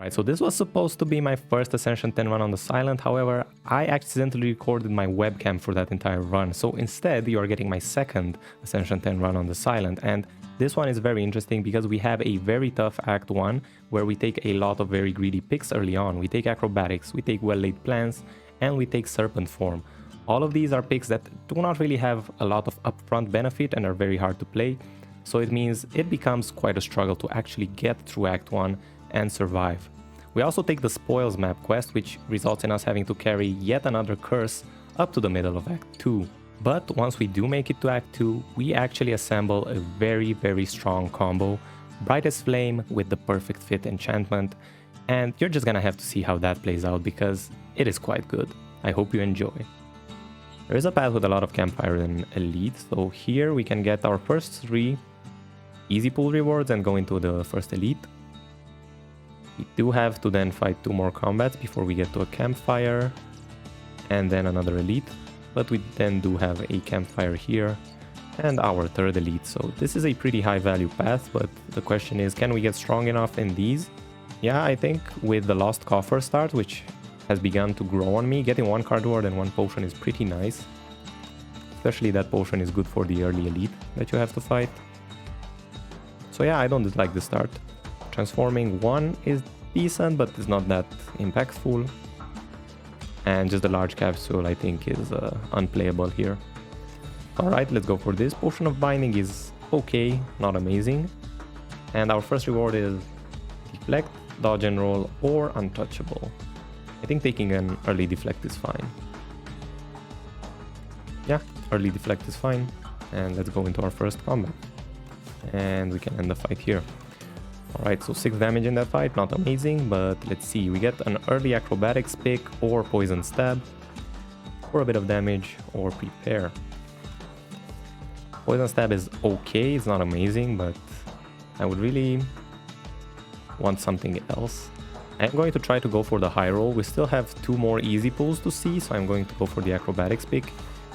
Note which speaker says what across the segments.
Speaker 1: Right, so this was supposed to be my first Ascension 10 run on the Silent, however, I accidentally recorded my webcam for that entire run, so instead you are getting my second Ascension 10 run on the Silent, and this one is very interesting because we have a very tough Act 1 where we take a lot of very greedy picks early on. We take Acrobatics, we take Well-Laid Plans, and we take Serpent Form. All of these are picks that do not really have a lot of upfront benefit and are very hard to play, so it means it becomes quite a struggle to actually get through Act 1 and survive. We also take the Spoils map quest, which results in us having to carry yet another curse up to the middle of Act 2. But once we do make it to Act 2, we actually assemble a very strong combo, Brightest Flame with the Perfect Fit enchantment, and you're just gonna have to see how that plays out because it is quite good. I hope you enjoy. There is a path with a lot of Campfire and Elite, so here we can get our first 3 easy pull rewards and go into the first Elite. We do have to then fight 2 more combats before we get to a Campfire and then another Elite, but we then do have a Campfire here and our third Elite, so this is a pretty high value path, but the question is, can we get strong enough in these? Yeah, I think with the Lost Coffer start, which has begun to grow on me, getting 1 card reward and 1 potion is pretty nice. Especially that potion is good for the early Elite that you have to fight. So yeah, I don't dislike the start. Transforming 1 is decent, but it's not that impactful. And just the large capsule I think is unplayable here. Alright, let's go for this. Potion of Binding is okay, not amazing. And our first reward is Deflect, Dodge and Roll, or Untouchable. I think taking an early Deflect is fine. Yeah, early Deflect is fine. And let's go into our first combat. And we can end the fight here. Alright, so 6 damage in that fight, not amazing, but let's see. We get an early Acrobatics pick or Poison Stab for a bit of damage or Prepare. Poison Stab is okay, it's not amazing, but I would really want something else. I'm going to try to go for the high roll. We still have 2 more easy pulls to see, so I'm going to go for the Acrobatics pick,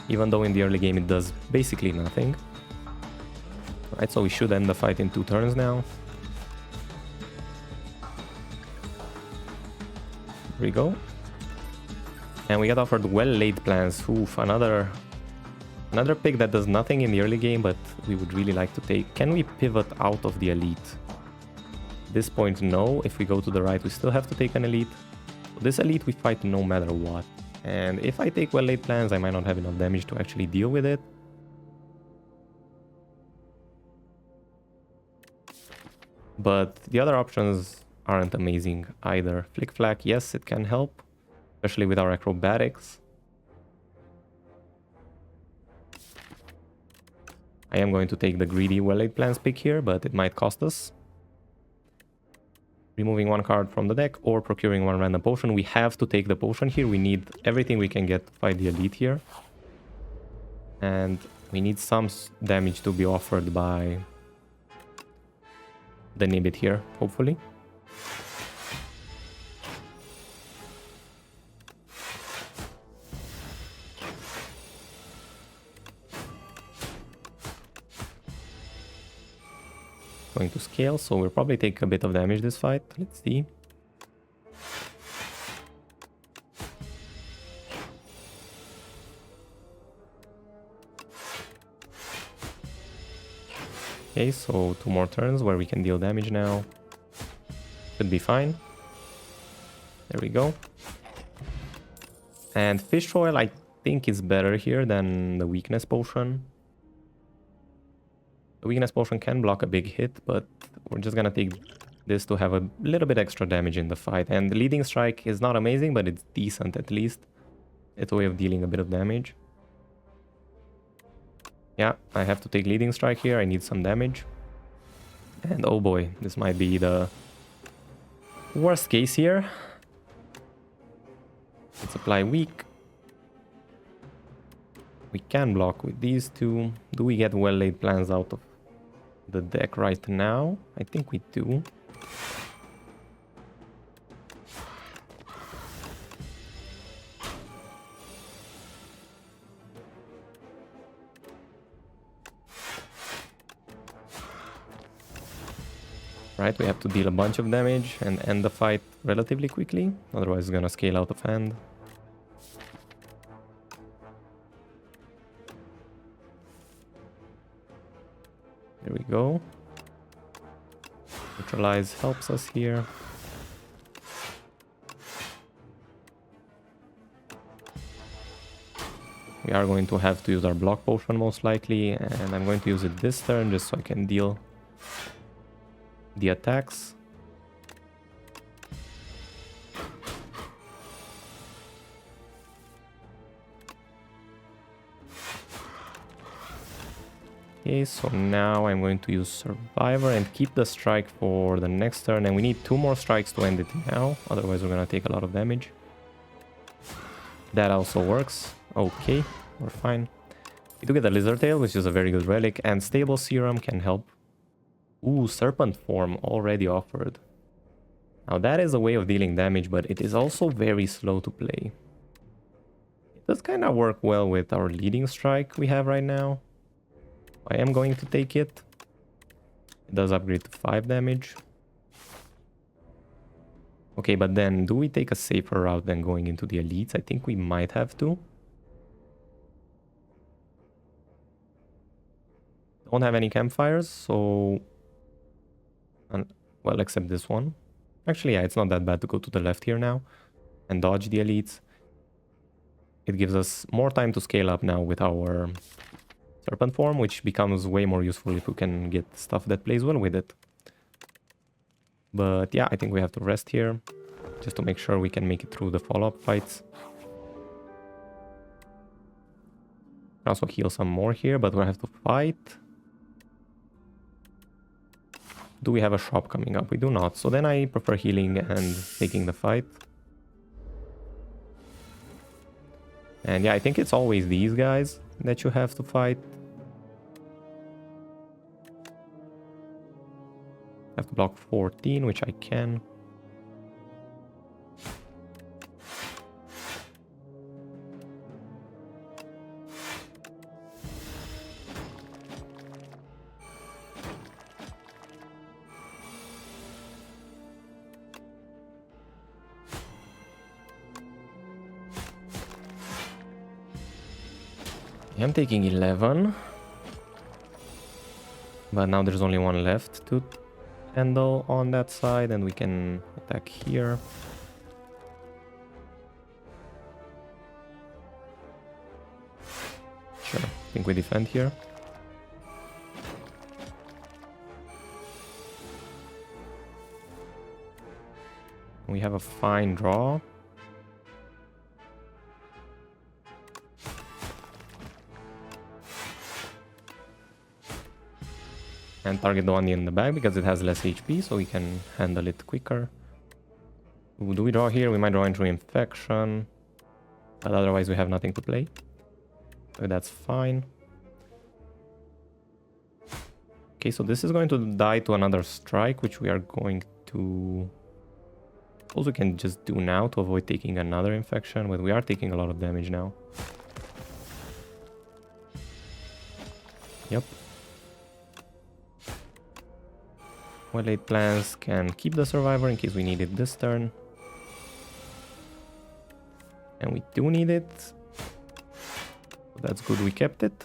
Speaker 1: even though in the early game it does basically nothing. Alright, so we should end the fight in 2 turns now. Here we go. And we get offered Well-Laid Plans. Oof, another pick that does nothing in the early game, but we would really like to take. Can we pivot out of the Elite? At this point, no. If we go to the right, we still have to take an Elite. So this Elite we fight no matter what. And if I take Well-Laid Plans, I might not have enough damage to actually deal with it. But the other options aren't amazing either. Flick Flack, yes, it can help, especially with our Acrobatics. I am going to take the greedy Well-Laid Plans pick here, but it might cost us. Removing 1 card from the deck or procuring 1 random potion. We have to take the potion here. We need everything we can get to fight the Elite here. And we need some damage to be offered by the Nibbit here, hopefully. Going to scale, so we'll probably take a bit of damage this fight. Let's see. Okay, so 2 more turns where we can deal damage now. Should be fine. There we go. And Fish Oil I think is better here than the Weakness Potion. The Weakness Potion can block a big hit, but we're just gonna take this to have a little bit extra damage in the fight. And the Leading Strike is not amazing, but it's decent at least. It's a way of dealing a bit of damage. Yeah, I have to take Leading Strike here. I need some damage. And oh boy, this might be the worst case here. Let's apply Weak. We can block with these 2. Do we get Well-Laid Plans out of the deck right now? I think we do. Right, we have to deal a bunch of damage and end the fight relatively quickly, otherwise it's gonna scale out of hand. There we go. Neutralize helps us here. We are going to have to use our block potion most likely, and I'm going to use it this turn just so I can deal the attacks. Okay, so now I'm going to use Survivor and keep the strike for the next turn, and we need 2 more strikes to end it now, otherwise we're gonna take a lot of damage. That also works. Okay, we're fine. We do get a Lizard Tail, which is a very good relic, and Stable Serum can help. Ooh, Serpent Form already offered. Now that is a way of dealing damage, but it is also very slow to play. It does kind of work well with our leading strike we have right now. I am going to take it. It does upgrade to 5 damage. Okay, but then do we take a safer route than going into the elites? I think we might have to. Don't have any campfires, so... well, except this one. Actually, yeah, it's not that bad to go to the left here now and dodge the elites. It gives us more time to scale up now with our Serpent Form, which becomes way more useful if we can get stuff that plays well with it. But yeah, I think we have to rest here just to make sure we can make it through the follow-up fights. Also heal some more here, but we'll have to fight. Do we have a shop coming up? We do not. So then I prefer healing and taking the fight. And yeah, I think it's always these guys that you have to fight. I have to block 14, which I can. I'm taking 11, but now there's only one left to handle on that side, and we can attack here. Sure, I think we defend here. We have a fine draw. And target the one in the back because it has less HP, so we can handle it quicker. Do we draw here? We might draw into Infection, but otherwise we have nothing to play. So that's fine. Okay, so this is going to die to another strike, which we are going to... suppose we can just do now to avoid taking another Infection, but we are taking a lot of damage now. Yep. Well-laid plans can keep the Survivor in case we need it this turn. And we do need it. So that's good we kept it.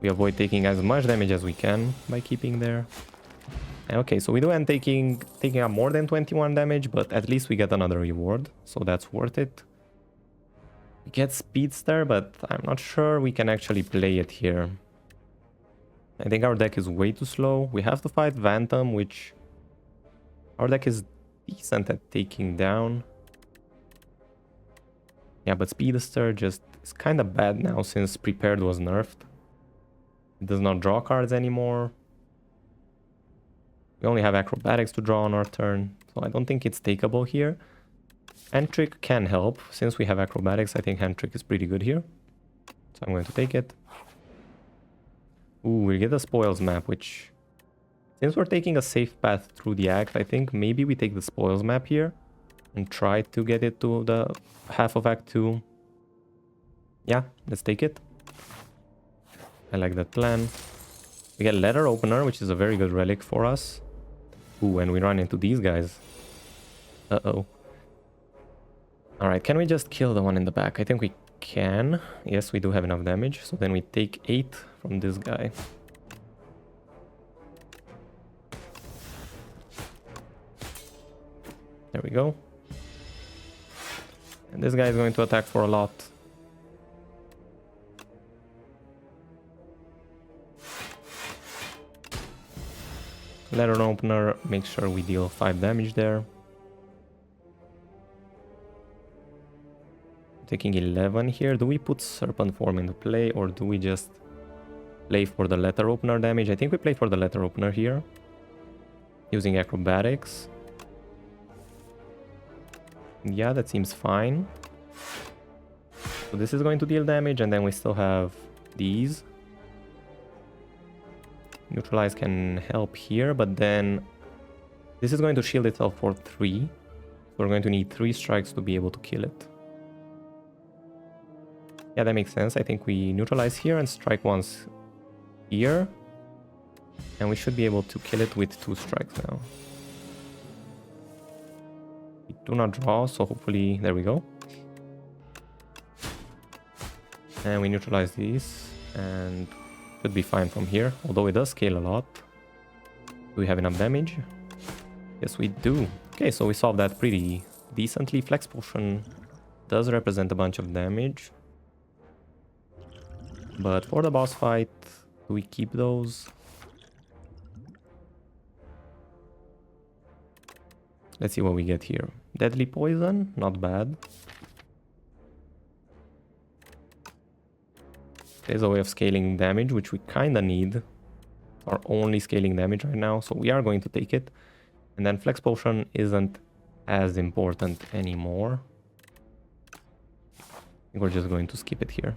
Speaker 1: We avoid taking as much damage as we can by keeping there. Okay, so we do end taking up more than 21 damage, but at least we get another reward, so that's worth it. We get Speedster, but I'm not sure we can actually play it here. I think our deck is way too slow. We have to fight Phantom, which our deck is decent at taking down. Yeah, but Speedster just is kind of bad now since Prepared was nerfed. It does not draw cards anymore. We only have Acrobatics to draw on our turn, so I don't think it's takeable here. Hand Trick can help. Since we have Acrobatics, I think Hand Trick is pretty good here. So I'm going to take it. Ooh, we get a Spoils map, which... since we're taking a safe path through the act, I think maybe we take the Spoils map here and try to get it to the half of Act 2. Yeah, let's take it. I like that plan. We get Letter Opener, which is a very good relic for us. Ooh, and we run into these guys. Uh-oh. Alright, can we just kill the one in the back? I think we can. Yes, we do have enough damage. So then we take 8 from this guy. There we go. And this guy is going to attack for a lot. Letter opener, make sure we deal 5 damage there. Taking 11 here. Do we put Serpent Form into play or do we just play for the letter opener damage? I think we play for the letter opener here. Using acrobatics. Yeah, that seems fine. So this is going to deal damage and then we still have these. Neutralize can help here, but then this is going to shield itself for 3. So we're going to need 3 strikes to be able to kill it. Yeah, that makes sense. I think we neutralize here and strike once here. And we should be able to kill it with 2 strikes now. We do not draw, so hopefully... There we go. And we neutralize these and... should be fine from here, although it does scale a lot. Do we have enough damage? Yes, we do. Okay, so we solved that pretty decently. Flex Potion does represent a bunch of damage. But for the boss fight, do we keep those? Let's see what we get here. Deadly Poison, not bad. There's a way of scaling damage, which we kind of need. Or only scaling damage right now, so we are going to take it. And then Flex Potion isn't as important anymore. I think we're just going to skip it here.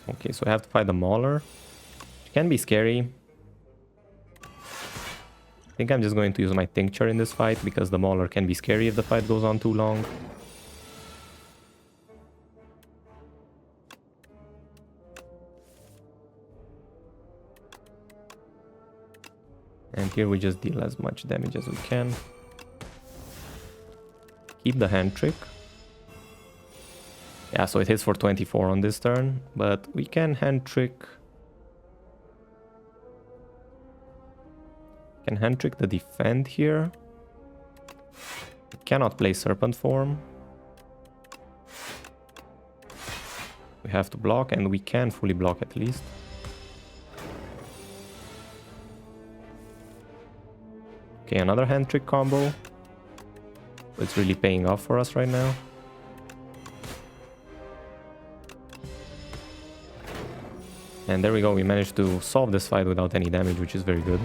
Speaker 1: Okay, so I have to fight the Mauler, which can be scary. I think I'm just going to use my Tincture in this fight, because the Mauler can be scary if the fight goes on too long. And here we just deal as much damage as we can. Keep the Hand Trick. Yeah, so it hits for 24 on this turn, but we can Hand Trick. Can Hand Trick the Defend here. We cannot play Serpent Form. We have to block, and we can fully block at least. Okay, another Hand Trick combo. It's really paying off for us right now. And there we go, we managed to solve this fight without any damage, which is very good.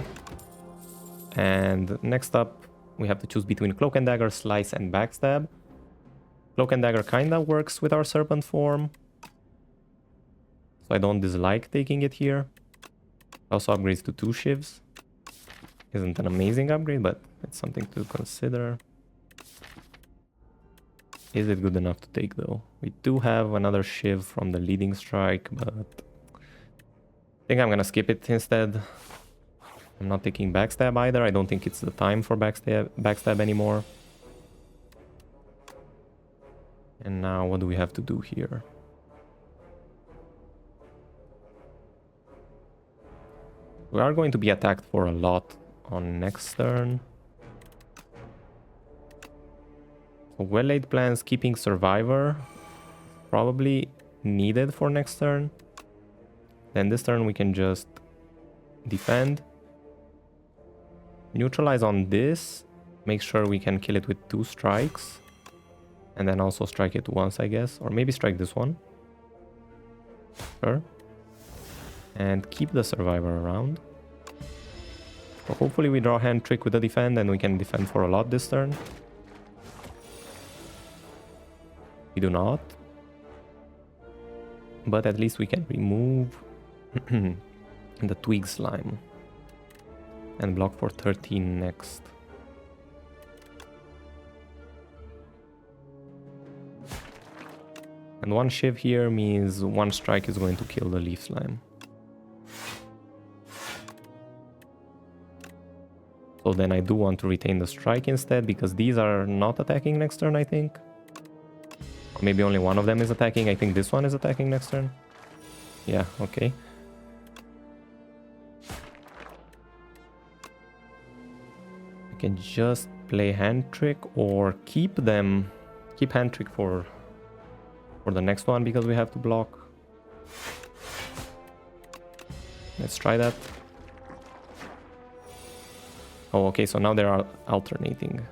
Speaker 1: And next up, we have to choose between Cloak and Dagger, Slice, and Backstab. Cloak and Dagger kinda works with our Serpent Form. So I don't dislike taking it here. Also upgrades to 2 Shivs. Isn't an amazing upgrade, but it's something to consider. Is it good enough to take though? We do have another Shiv from the Leading Strike, but I think I'm gonna skip it instead. I'm not taking Backstab either. I don't think it's the time for backstab anymore. And now what do we have to do here? We are going to be attacked for a lot on next turn. So well-laid plans, keeping Survivor, probably needed for next turn. Then this turn we can just defend. Neutralize on this. Make sure we can kill it with 2 strikes. And then also strike it once, I guess. Or maybe strike this one. Sure. And keep the Survivor around. So hopefully we draw Hand Trick with the defend and we can defend for a lot this turn. We do not. But at least we can remove the Twig Slime. And block for 13 next. And 1 Shiv here means 1 strike is going to kill the Leaf Slime. So then I do want to retain the strike instead, because these are not attacking next turn, I think. Or maybe only one of them is attacking. I think this one is attacking next turn. Yeah, okay. I can just play hand trick or keep hand trick for the next one, because we have to block. Let's try that. Oh, okay, so now they are alternating.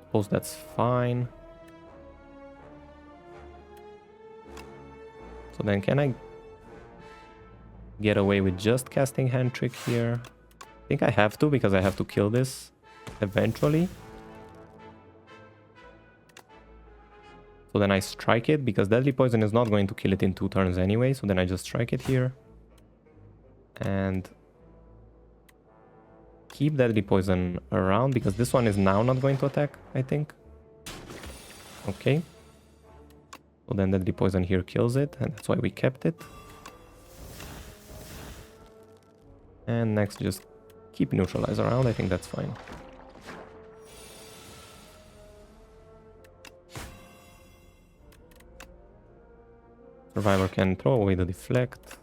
Speaker 1: Suppose that's fine. So then can I get away with just casting hand trick here? I think I have to, because I have to kill this eventually. So then I strike it, because Deadly Poison is not going to kill it in 2 turns anyway. So then I just strike it here. And keep Deadly Poison around, because this one is now not going to attack, I think. Okay. So then Deadly Poison here kills it, and that's why we kept it. And next, just keep Neutralize around. I think that's fine. Survivor can throw away the deflect.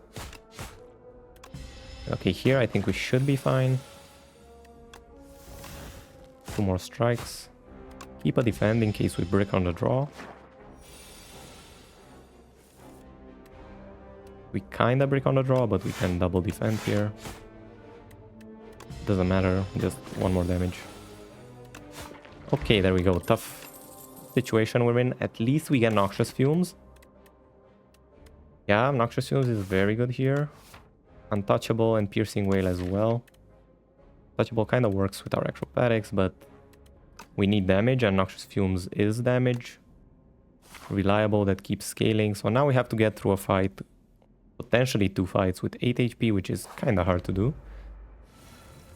Speaker 1: Okay, here I think we should be fine. 2 more strikes. Keep a defend in case we brick on the draw. We kinda brick on the draw, but we can double defend here. Doesn't matter, just 1 more damage. Okay, there we go. Tough situation we're in. At least we get Noxious Fumes. Yeah, Noxious Fumes is very good here. Untouchable and Piercing Wail as well. Untouchable kind of works with our acrobatics, but we need damage, and Noxious Fumes is damage. Reliable, that keeps scaling. So now we have to get through a fight, potentially 2 fights with 8 HP, which is kind of hard to do.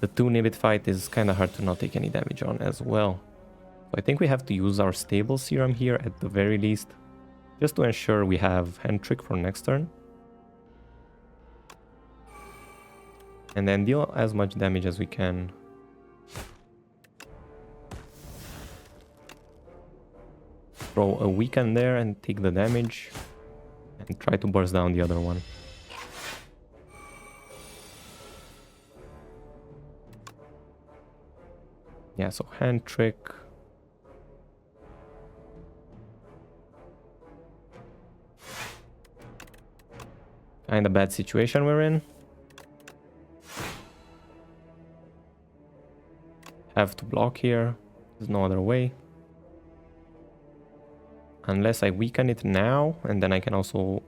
Speaker 1: The 2 Nibbit fight is kind of hard to not take any damage on as well. So I think we have to use our Stable Serum here at the very least, just to ensure we have hand trick for next turn. And then deal as much damage as we can. Throw a weaken there and take the damage. And try to burst down the other one. Yeah, so hand trick. Kinda bad situation we're in. Have to block here. There's no other way. Unless I weaken it now, and then I can also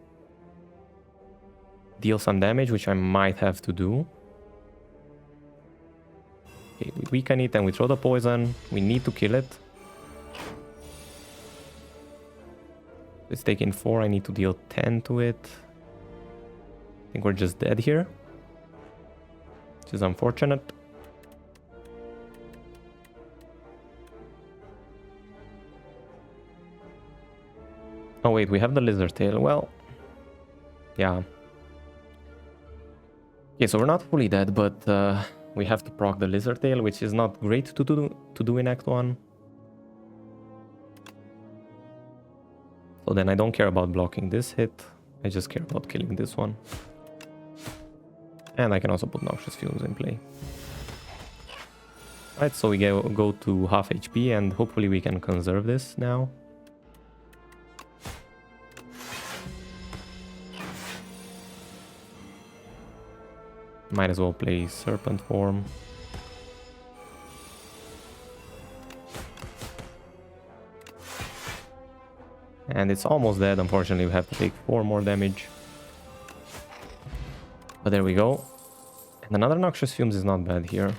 Speaker 1: deal some damage, which I might have to do. Okay, we weaken it and we throw the poison. We need to kill it. It's taking 4, I need to deal 10 to it. I think we're just dead here, which is unfortunate. Oh wait, we have the Lizard Tail. Well, yeah. Okay, so we're not fully dead, but we have to proc the Lizard Tail, which is not great to do in Act 1. So then I don't care about blocking this hit. I just care about killing this one. And I can also put Noxious Fumes in play. Right, so we go to half HP, and hopefully we can conserve this now. Might as well play Serpent Form. And it's almost dead. Unfortunately, we have to take 4 more damage. But there we go. And another Noxious Fumes is not bad here.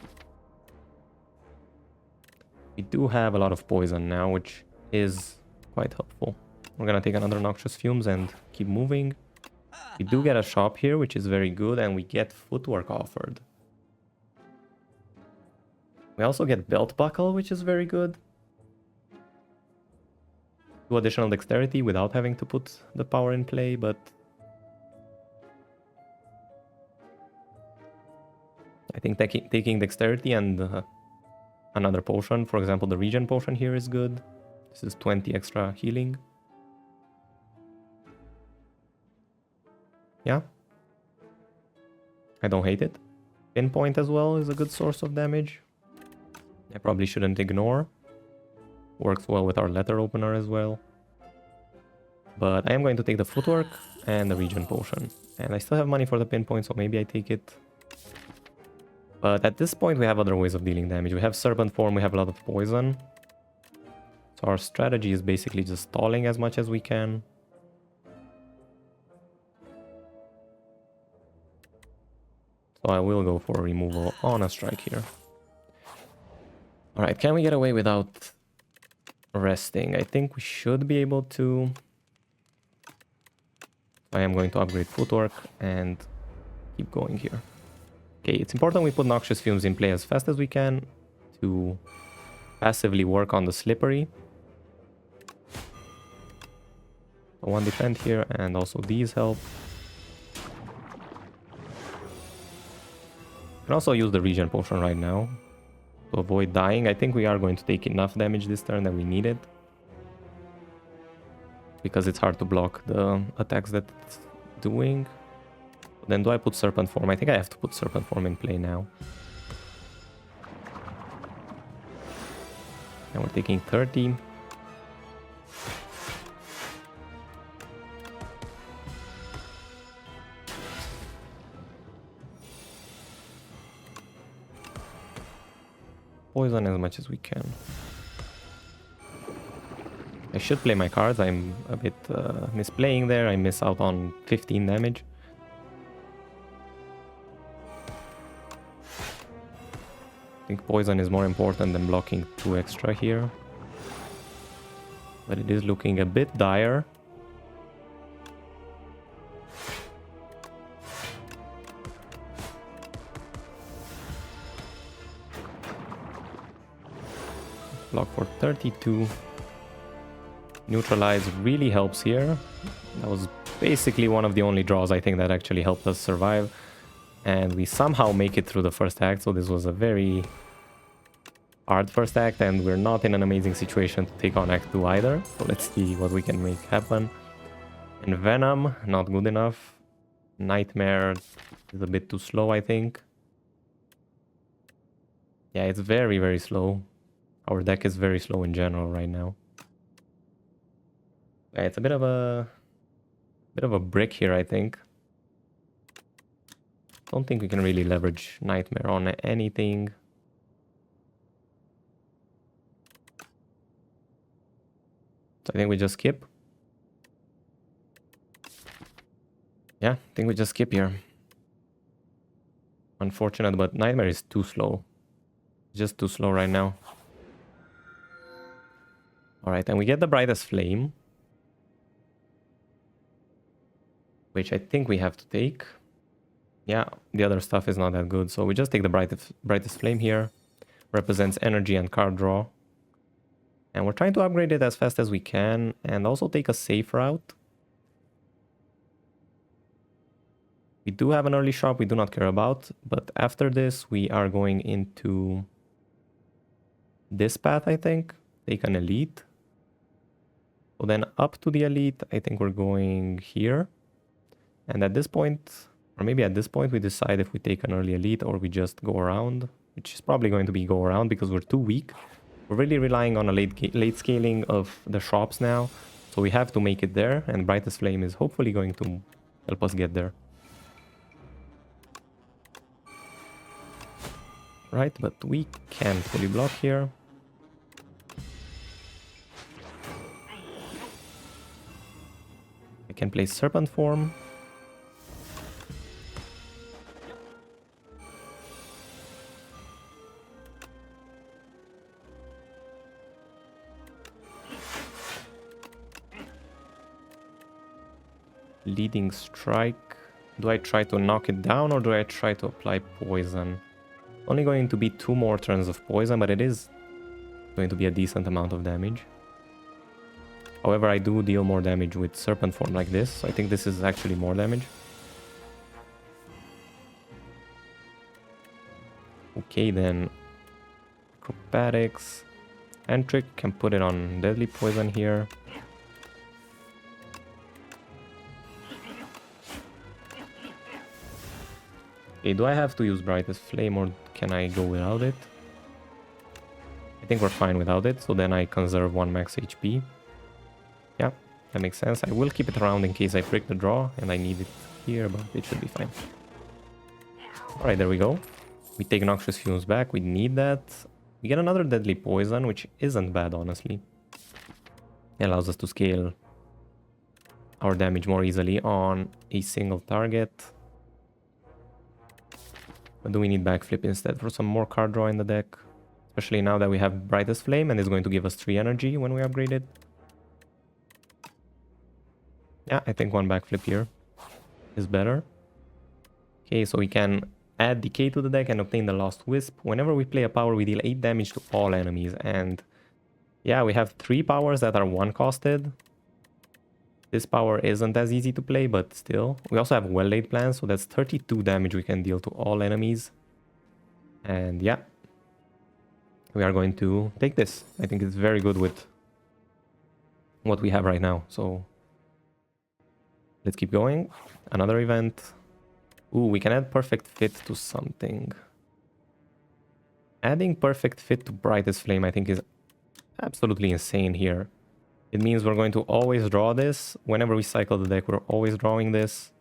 Speaker 1: We do have a lot of poison now, which is quite helpful. We're gonna take another Noxious Fumes and keep moving. We do get a shop here, which is very good, and we get footwork offered. We also get Belt Buckle, which is very good. 2 additional dexterity without having to put the power in play, but think taking dexterity and another potion, for example, the regen potion here is good. This is 20 extra healing. Yeah. I don't hate it. Pinpoint as well is a good source of damage. I probably shouldn't ignore. Works well with our letter opener as well. But I am going to take the footwork and the regen potion. And I still have money for the pinpoint, so maybe I take it. But at this point we have other ways of dealing damage. We have serpent form, we have a lot of poison. So our strategy is basically just stalling as much as we can. So I will go for removal on a strike here. Alright, can we get away without resting? I think we should be able to. I am going to upgrade footwork and keep going here. Okay, it's important we put noxious fumes in play as fast as we can to passively work on the slippery. So one defend here, and also these help. You can also use the regen potion right now to avoid dying. I think we are going to take enough damage this turn that we need it, because it's hard to block the attacks that it's doing. Then do I put Serpent Form? I think I have to put Serpent Form in play now. And we're taking 30. Poison as much as we can. I should play my cards. I'm a bit misplaying there. I miss out on 15 damage. I think poison is more important than blocking 2 extra here. But it is looking a bit dire. Block for 32. Neutralize really helps here. That was basically one of the only draws I think that actually helped us survive. And we somehow make it through the first act, so this was a very hard first act, and we're not in an amazing situation to take on Act 2 either. So let's see what we can make happen. And Venom, not good enough. Nightmare is a bit too slow, I think. Yeah, it's very, very slow. Our deck is very slow in general right now. Yeah, it's a bit of a brick here, I think. Don't think we can really leverage Nightmare on anything. So I think we just skip. Yeah, I think we just skip here. Unfortunate, but Nightmare is too slow. Just too slow right now. Alright, and we get the Brightest Flame, which I think we have to take. Yeah, the other stuff is not that good, so we just take the Brightest Flame here. Represents energy and card draw. And we're trying to upgrade it as fast as we can, and also take a safe route. We do have an early shop we do not care about, but after this we are going into this path, I think. Take an elite. So then up to the elite, I think we're going here. And at this point, or maybe at this point, we decide if we take an early elite or we just go around, which is probably going to be go around because we're too weak. We're really relying on a late scaling of the shops now. So we have to make it there, and Brightest Flame is hopefully going to help us get there. Right, but we can't fully block here. I can play Serpent Form. Leading Strike. Do I try to knock it down or do I try to apply poison? Only going to be 2 more turns of poison, but it is going to be a decent amount of damage. However, I do deal more damage with Serpent Form like this, so I think this is actually more damage. Okay, then acrobatics and trick, can put it on deadly poison here. Okay, do I have to use brightest flame or can I go without it? I think we're fine without it, so then I conserve 1 max HP. Yeah, that makes sense. I will keep it around in case I break the draw and I need it here, but it should be fine. Alright, there we go. We take Noxious Fumes back, we need that. We get another deadly poison, which isn't bad, honestly. It allows us to scale our damage more easily on a single target. But do we need backflip instead for some more card draw in the deck? Especially now that we have Brightest Flame and it's going to give us 3 energy when we upgrade it. Yeah, I think 1 backflip here is better. Okay, so we can add Decay to the deck and obtain the Lost Wisp. Whenever we play a power, we deal 8 damage to all enemies. And yeah, we have 3 powers that are 1-costed. This power isn't as easy to play, but still. We also have Well-Laid Plans, so that's 32 damage we can deal to all enemies. And yeah, we are going to take this. I think it's very good with what we have right now. So let's keep going. Another event. Ooh, we can add Perfect Fit to something. Adding Perfect Fit to Brightest Flame, I think, is absolutely insane here. It means we're going to always draw this. Whenever we cycle the deck, we're always drawing this.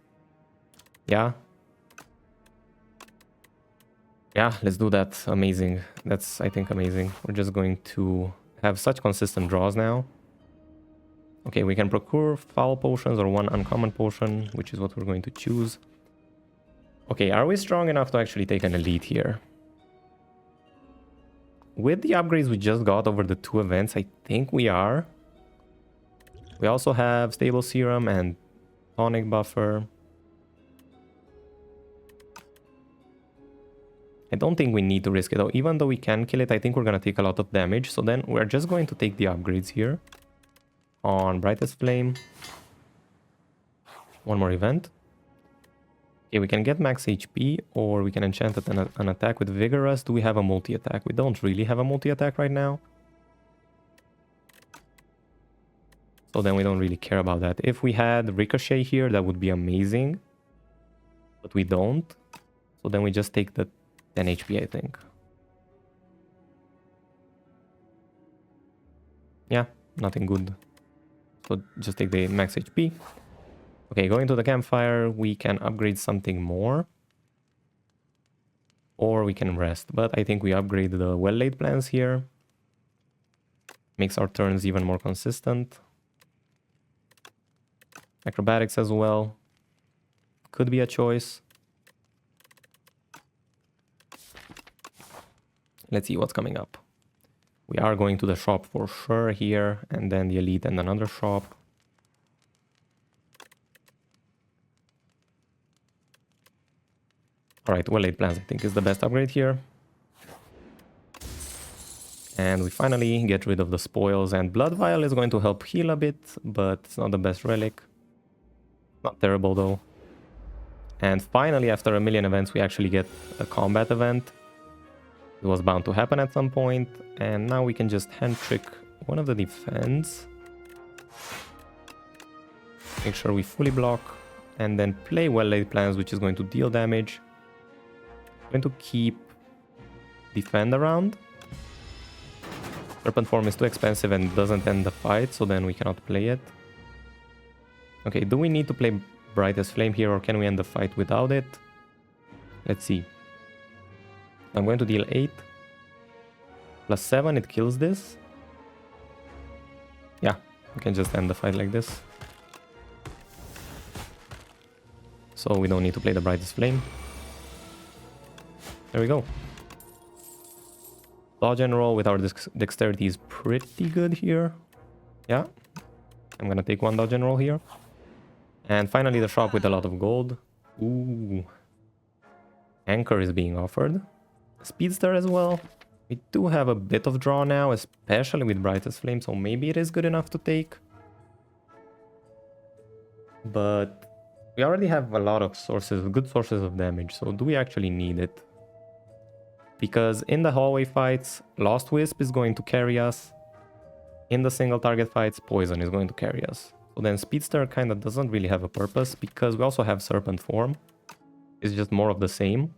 Speaker 1: Yeah. Yeah, let's do that. Amazing. That's, I think, amazing. We're just going to have such consistent draws now. Okay, we can procure foul potions or 1 uncommon potion, which is what we're going to choose. Okay, are we strong enough to actually take an elite here? With the upgrades we just got over the 2 events, I think we are. We also have Stable Serum and Tonic Buffer. I don't think we need to risk it though. Even though we can kill it, I think we're going to take a lot of damage. So then we're just going to take the upgrades here. On Brightest Flame. 1 more event. Okay, we can get max HP or we can enchant an attack with Vigorous. Do we have a multi-attack? We don't really have a multi-attack right now. So then we don't really care about that. If we had Ricochet here, that would be amazing. But we don't. So then we just take the 10 HP, I think. Yeah, nothing good. So just take the max HP. Okay, going to the campfire, we can upgrade something more. Or we can rest. But I think we upgrade the Well-Laid Plans here. Makes our turns even more consistent. Acrobatics as well. Could be a choice. Let's see what's coming up. We are going to the shop for sure here. And then the elite and another shop. Alright, Well-Laid Plans I think is the best upgrade here. And we finally get rid of the spoils. And Blood Vial is going to help heal a bit. But it's not the best relic. Not terrible though. And finally, after a million events, we actually get a combat event. It was bound to happen at some point. And now we can just hand trick one of the defense. Make sure we fully block. And then play Well-Laid Plans, which is going to deal damage. I'm going to keep defend around. Serpent Form is too expensive and doesn't end the fight, so then we cannot play it. Okay, do we need to play Brightest Flame here or can we end the fight without it? Let's see. I'm going to deal 8. Plus 7, it kills this. Yeah, we can just end the fight like this. So we don't need to play the Brightest Flame. There we go. Dodge and roll with our dexterity is pretty good here. Yeah. I'm gonna take 1 dodge and roll here. And finally the shop with a lot of gold. Ooh. Anchor is being offered. Speedster as well. We do have a bit of draw now, especially with Brightest Flame, so maybe it is good enough to take. But we already have a lot of sources, good sources of damage, so do we actually need it? Because in the hallway fights, Lost Wisp is going to carry us. In the single target fights, Poison is going to carry us. So then Speedster kind of doesn't really have a purpose because we also have Serpent form. It's just more of the same.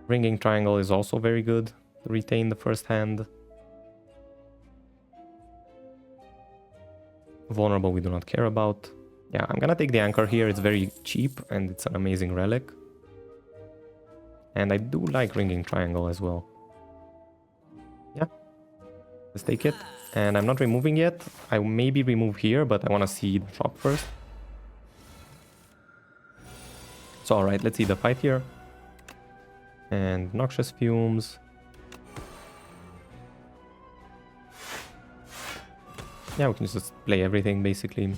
Speaker 1: Ringing Triangle is also very good to retain the first hand. Vulnerable we do not care about. Yeah, I'm gonna take the Anchor here. It's very cheap and it's an amazing relic. And I do like Ringing Triangle as well. Yeah, let's take it. And I'm not removing yet. I maybe remove here, but I want to see the shop first. So alright, let's see the fight here. And Noxious Fumes. Yeah, we can just play everything basically.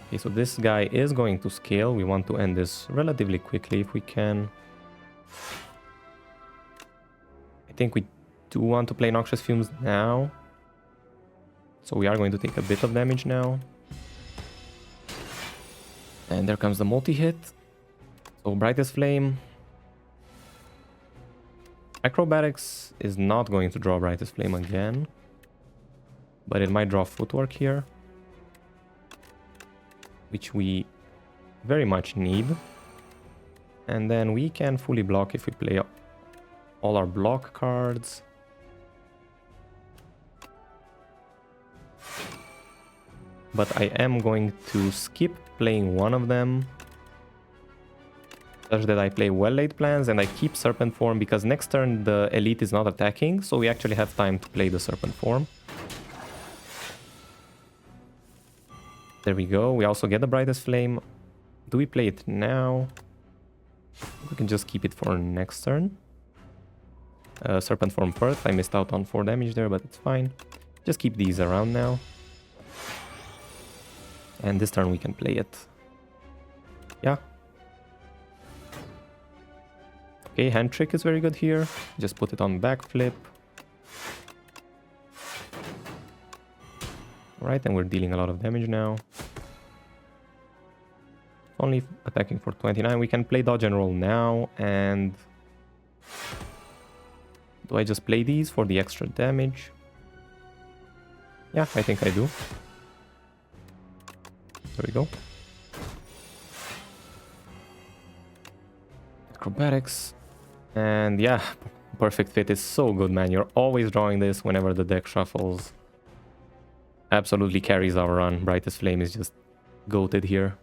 Speaker 1: Okay, so this guy is going to scale. We want to end this relatively quickly if we can. I think we do want to play Noxious Fumes now. So we are going to take a bit of damage now. And there comes the multi-hit. So Brightest Flame. Acrobatics is not going to draw Brightest Flame again. But it might draw Footwork here. Which we very much need. And then we can fully block if we play all our block cards. But I am going to skip playing one of them. Such that I play Well-Laid Plans and I keep Serpent form because next turn the Elite is not attacking. So we actually have time to play the Serpent form. There we go. We also get the Brightest Flame. Do we play it now? We can just keep it for next turn. Serpent form first. I missed out on 4 damage there, but it's fine. Just keep these around now. And this turn we can play it. Yeah. Okay, Hand Trick is very good here. Just put it on backflip. Alright, and we're dealing a lot of damage now. Only attacking for 29. We can play Dodge and Roll now, and... do I just play these for the extra damage? Yeah, I think I do. There we go. Acrobatics. And yeah, Perfect Fit is so good, man. You're always drawing this whenever the deck shuffles. Absolutely carries our run. Brightest Flame is just goated here.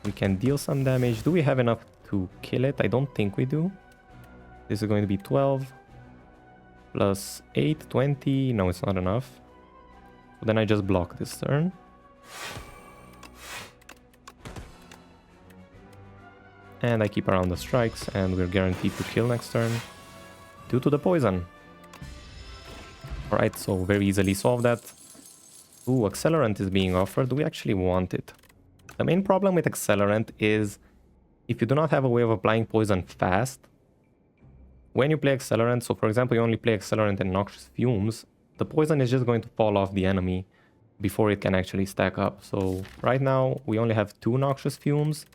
Speaker 1: We can deal some damage. Do we have enough to kill it? I don't think we do. This is going to be 12 plus 8, 20. No, it's not enough. So then I just block this turn. And I keep around the strikes, and we're guaranteed to kill next turn due to the poison. Alright, so very easily solve that. Ooh, Accelerant is being offered. Do we actually want it? The main problem with Accelerant is if you do not have a way of applying poison fast, when you play Accelerant, so for example you only play Accelerant and Noxious Fumes, the poison is just going to fall off the enemy before it can actually stack up. So right now we only have 2 Noxious Fumes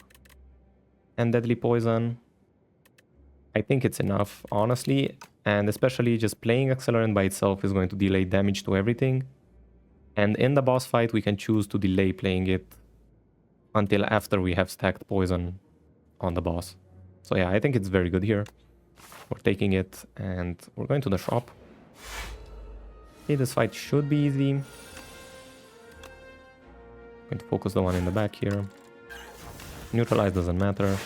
Speaker 1: and Deadly Poison. I think it's enough, honestly, and especially just playing Accelerant by itself is going to delay damage to everything. And in the boss fight we can choose to delay playing it until after we have stacked poison on the boss. So yeah, I think it's very good here. We're taking it and we're going to the shop. Okay, this fight should be easy. I'm going to focus the one in the back here. Neutralize doesn't matter.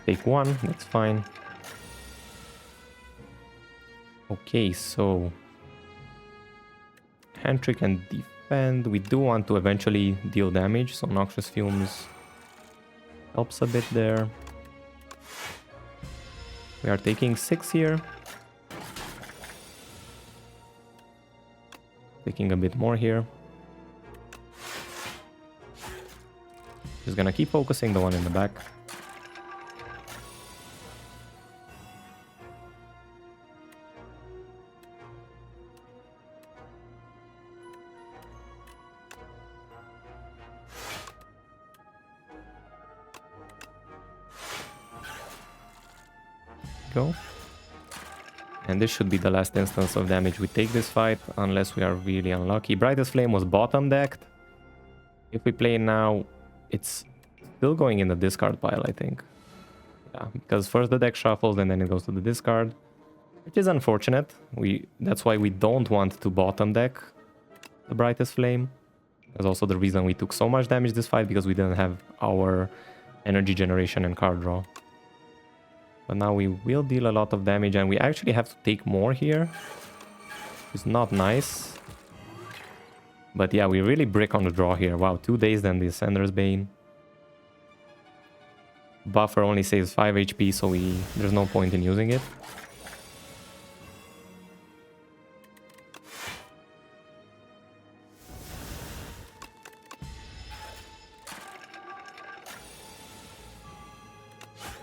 Speaker 1: Take 1, that's fine. Okay, so Hand Trick and defend. We do want to eventually deal damage, so Noxious Fumes helps a bit there. We are taking 6 here. Taking a bit more here. Just gonna keep focusing the one in the back. go. And this should be the last instance of damage we take this fight, unless we are really unlucky. Brightest Flame was bottom decked. If we play now, it's still going in the discard pile, I think. Yeah, because first the deck shuffles and then it goes to the discard, which is unfortunate. That's why we don't want to bottom deck the Brightest Flame. That's also the reason we took so much damage this fight, because we didn't have our energy generation and card draw. But now we will deal a lot of damage, and we actually have to take more here. It's not nice. But yeah, we really brick on the draw here. Wow, 2 days then the Ascender's Bane. Buffer only saves 5 HP, so there's no point in using it.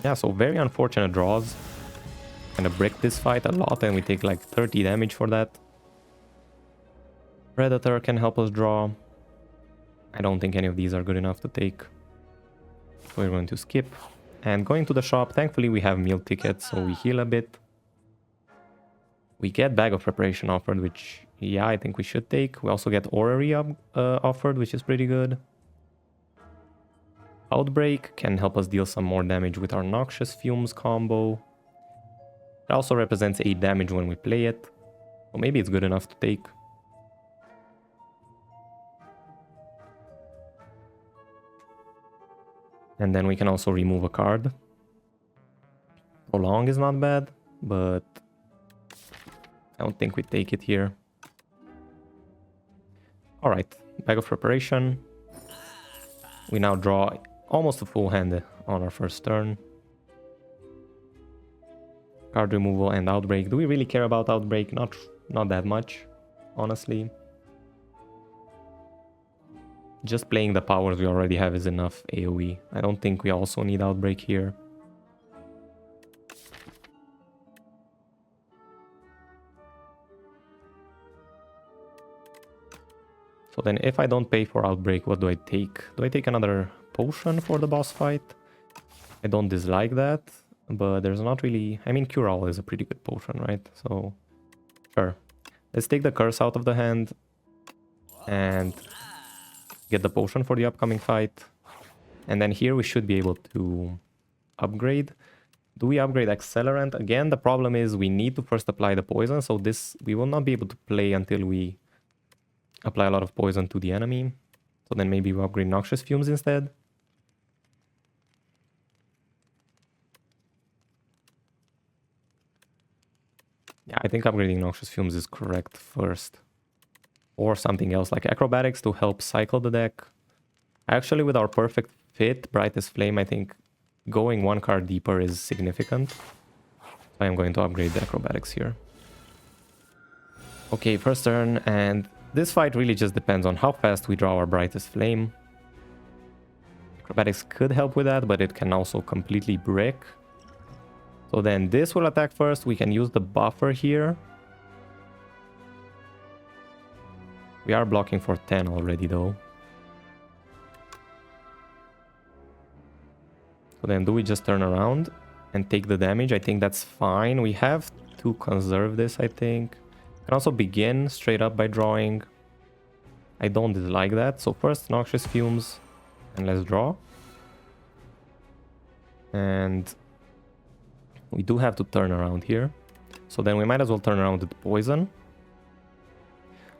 Speaker 1: Yeah, so very unfortunate draws. Gonna break this fight a lot, and we take like 30 damage for that. Predator can help us draw. I don't think any of these are good enough to take. So we're going to skip. And going to the shop, thankfully we have meal tickets, so we heal a bit. We get Bag of Preparation offered, which, yeah, I think we should take. We also get Orrery offered, which is pretty good. Outbreak can help us deal some more damage with our Noxious Fumes combo. It also represents 8 damage when we play it, so maybe it's good enough to take. And then we can also remove a card. Prolong is not bad, but I don't think we take it here. Alright, Bag of Preparation. We now draw almost a full hand on our first turn. Card removal and Outbreak. Do we really care about Outbreak? Not that much, honestly. Just playing the powers we already have is enough AoE. I don't think we also need Outbreak here. So then if I don't pay for Outbreak, what do I take? Do I take another potion for the boss fight? I don't dislike that, but there's not really... I mean, Cure All is a pretty good potion, right? So, sure. Let's take the curse out of the hand and get the potion for the upcoming fight. And then here we should be able to upgrade. Do we upgrade Accelerant? Again, the problem is we need to first apply the poison, so this we will not be able to play until we apply a lot of poison to the enemy. So then maybe we upgrade Noxious Fumes instead. Yeah, I think upgrading Noxious Fumes is correct first. Or something else like Acrobatics to help cycle the deck. Actually, with our perfect fit, Brightest Flame, I think going one card deeper is significant. So I am going to upgrade the Acrobatics here. Okay, first turn, and this fight really just depends on how fast we draw our Brightest Flame. Acrobatics could help with that, but it can also completely brick. So then this will attack first. We can use the buffer here. We are blocking for 10 already though. So then do we just turn around and take the damage? I think that's fine. We have to conserve this, I think. Can also begin straight up by drawing. I don't dislike that. So first Noxious Fumes and let's draw. And we do have to turn around here. So then we might as well turn around with poison.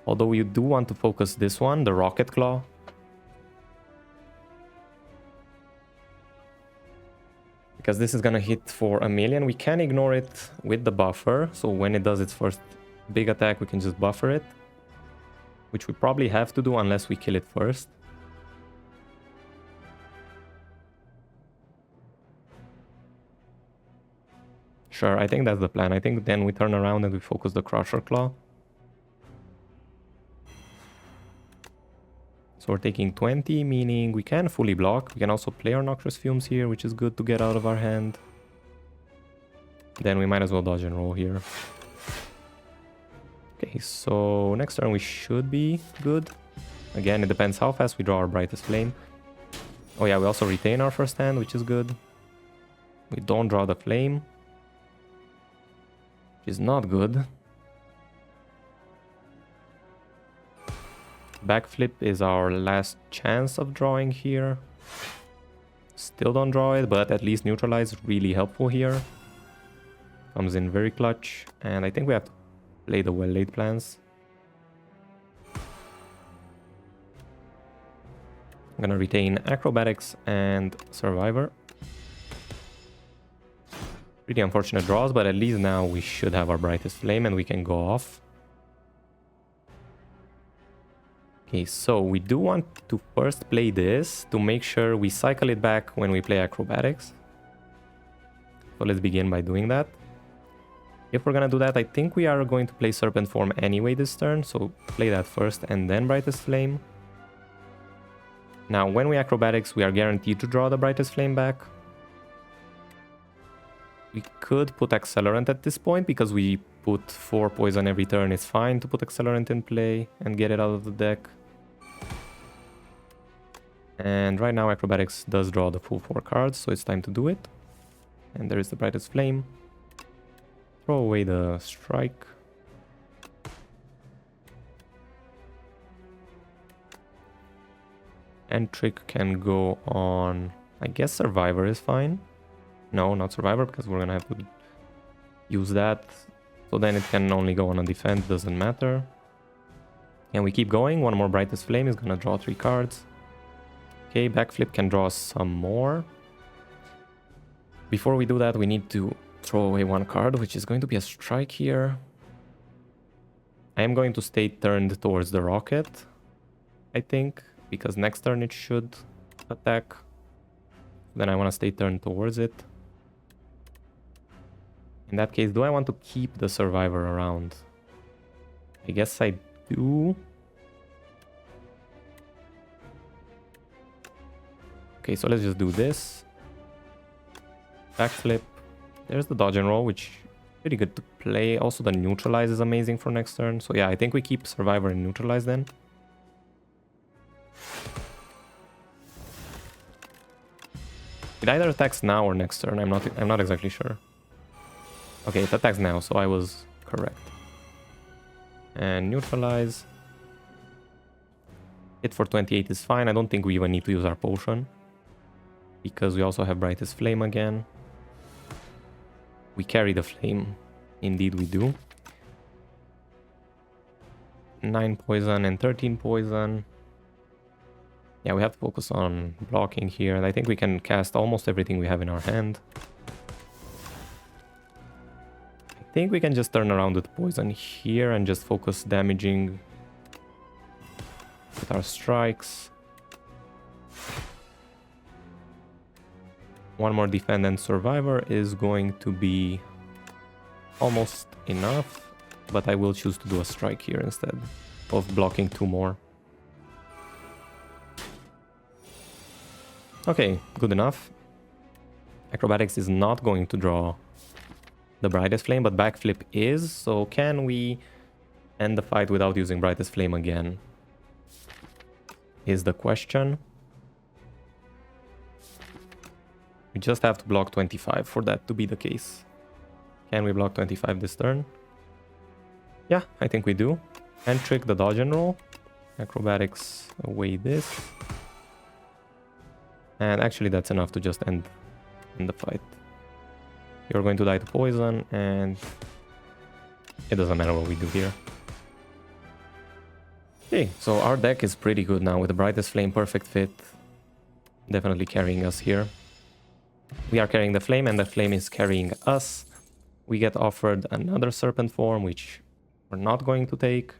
Speaker 1: Although you do want to focus this one, the Rocket Claw. Because this is gonna hit for 1,000,000. We can ignore it with the buffer. So when it does its first big attack, we can just buffer it. Which we probably have to do unless we kill it first. Sure, I think that's the plan. I think then we turn around and we focus the Crusher Claw. So we're taking 20, meaning we can fully block. We can also play our Noxious Fumes here, which is good to get out of our hand. Then we might as well dodge and roll here. Okay, so next turn we should be good. Again, it depends how fast we draw our Brightest Flame. Oh yeah, we also retain our first hand, which is good. We don't draw the flame. which is not good. Backflip is our last chance of drawing here. Still don't draw it, but at least neutralize, really helpful here. Comes in very clutch, and I think we have to play the well-laid plans. I'm gonna retain Acrobatics and Survivor. Pretty unfortunate draws, but at least now we should have our Brightest Flame and we can go off. Okay, so we do want to first play this to make sure we cycle it back when we play Acrobatics. So let's begin by doing that. If we're gonna do that, I think we are going to play Serpent Form anyway this turn, so play that first and then Brightest Flame. Now, when we Acrobatics, we are guaranteed to draw the Brightest Flame back. We could put Accelerant at this point, because we put 4 poison every turn. It's fine to put Accelerant in play and get it out of the deck. And right now Acrobatics does draw the full 4 cards, so it's time to do it. And there is the Brightest Flame. Throw away the Strike. And Trick can go on... I guess Survivor is fine. No, not Survivor, because we're gonna have to use that. So then it can only go on a defense, doesn't matter. And we keep going. One more Brightest Flame is gonna draw 3 cards. Okay, Backflip can draw some more. Before we do that, we need to throw away 1 card, which is going to be a Strike here. I am going to stay turned towards the Rocket, I think, because next turn it should attack. Then I want to stay turned towards it. In that case, do I want to keep the Survivor around? I guess I do. Okay, so let's just do this. Backflip. There's the dodge and roll, which is pretty good to play. Also, the neutralize is amazing for next turn. So yeah, I think we keep Survivor and neutralize then. It either attacks now or next turn. I'm not exactly sure. Okay, it attacks now, so I was correct. And neutralize. Hit for 28 is fine. I don't think we even need to use our potion, because we also have Brightest Flame again. We carry the flame. Indeed we do. 9 poison and 13 poison. Yeah, we have to focus on blocking here, and I think we can cast almost everything we have in our hand. I think we can just turn around with poison here and just focus damaging with our strikes. One more defend and survivor is going to be almost enough, but I will choose to do a strike here instead of blocking 2 more. Okay, good enough. Acrobatics is not going to draw the Brightest Flame, but Backflip is, so can we end the fight without using Brightest Flame again? Is the question. We just have to block 25 for that to be the case. Can we block 25 this turn? Yeah, I think we do. And trick the dodge and roll. Acrobatics away this. And actually that's enough to just end the fight. You're going to die to poison, and it doesn't matter what we do here. Okay, so our deck is pretty good now with the Brightest Flame, perfect fit. Definitely carrying us here. We are carrying the flame, and the flame is carrying us. We get offered another serpent form, which we're not going to take.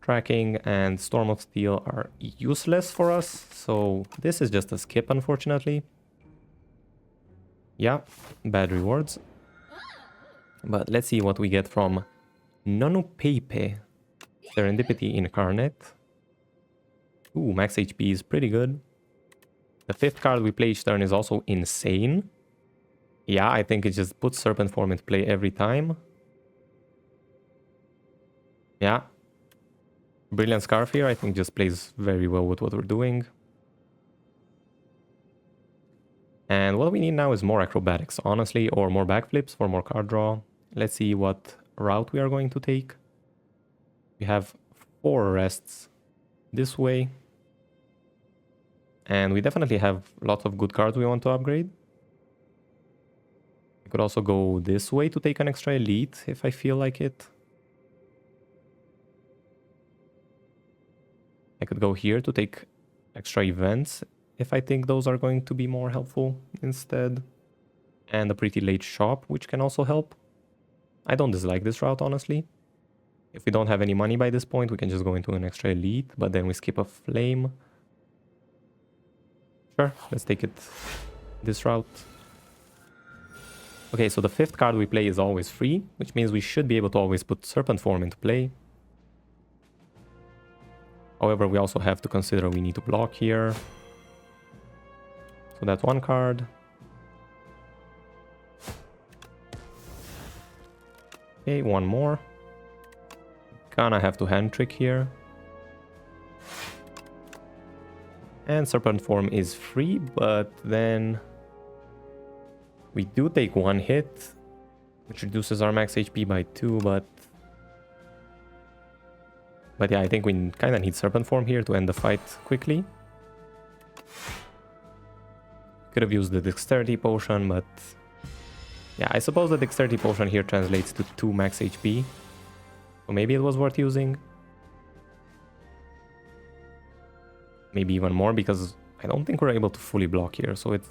Speaker 1: Tracking and Storm of Steel are useless for us, so this is just a skip, unfortunately. Yeah, bad rewards. But let's see what we get from Nonu Pepe. Serendipity Incarnate. Ooh, max HP is pretty good. The 5th card we play each turn is also insane. Yeah, I think it just puts Serpent Form into play every time. Yeah. Brilliant Scarf here, I think just plays very well with what we're doing. And what we need now is more acrobatics, honestly, or more backflips for more card draw. Let's see what route we are going to take. We have 4 rests this way. And we definitely have lots of good cards we want to upgrade. I could also go this way to take an extra elite if I feel like it. I could go here to take extra events if I think those are going to be more helpful instead. And a pretty late shop, which can also help. I don't dislike this route, honestly. If we don't have any money by this point, we can just go into an extra elite, but then we skip a flame. Sure, let's take it this route. Okay, so the 5th card we play is always free, which means we should be able to always put Serpent Form into play. However, we also have to consider we need to block here. So that's 1 card. Okay, 1 more. Gonna have to hand trick here. And Serpent Form is free, but then we do take 1 hit, which reduces our max HP by 2, but yeah, I think we kind of need Serpent Form here to end the fight quickly. Could have used the Dexterity Potion, but yeah, I suppose the Dexterity Potion here translates to 2 max HP. So maybe it was worth using. Maybe even more, because I don't think we're able to fully block here, so it's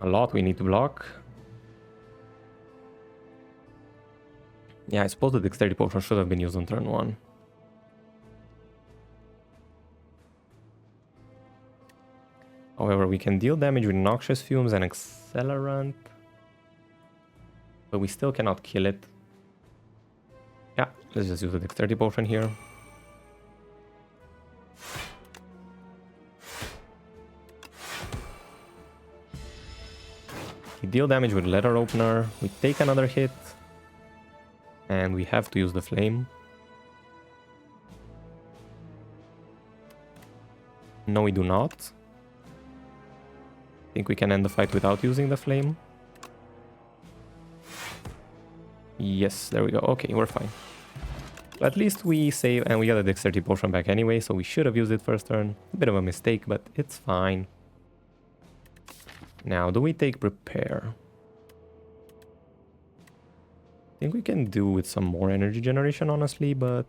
Speaker 1: a lot we need to block. Yeah, I suppose the Dexterity Potion should have been used on turn 1. However, we can deal damage with Noxious Fumes and Accelerant, but we still cannot kill it. Yeah, let's just use the Dexterity Potion here. We deal damage with Letter Opener, we take another hit, and we have to use the Flame. No, we do not. I think we can end the fight without using the Flame. Yes, there we go. Okay, we're fine. But at least we save, and we got a Dexterity Potion back anyway, so we should have used it first turn. A bit of a mistake, but it's fine. Now, do we take Prepare? I think we can do with some more energy generation, honestly, but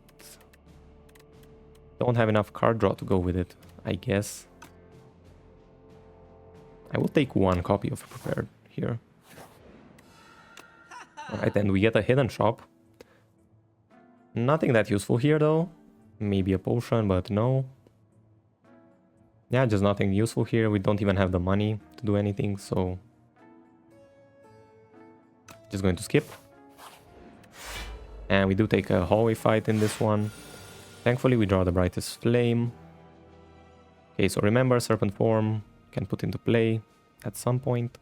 Speaker 1: don't have enough card draw to go with it, I guess. I will take 1 copy of Prepared here. Alright, and we get a Hidden Shop. Nothing that useful here, though. Maybe a potion, but no. Yeah, just nothing useful here. We don't even have the money to do anything, so just going to skip. And we do take a hallway fight in this one. Thankfully, we draw the Brightest Flame. Okay, so remember, Serpent Form can put into play at some point.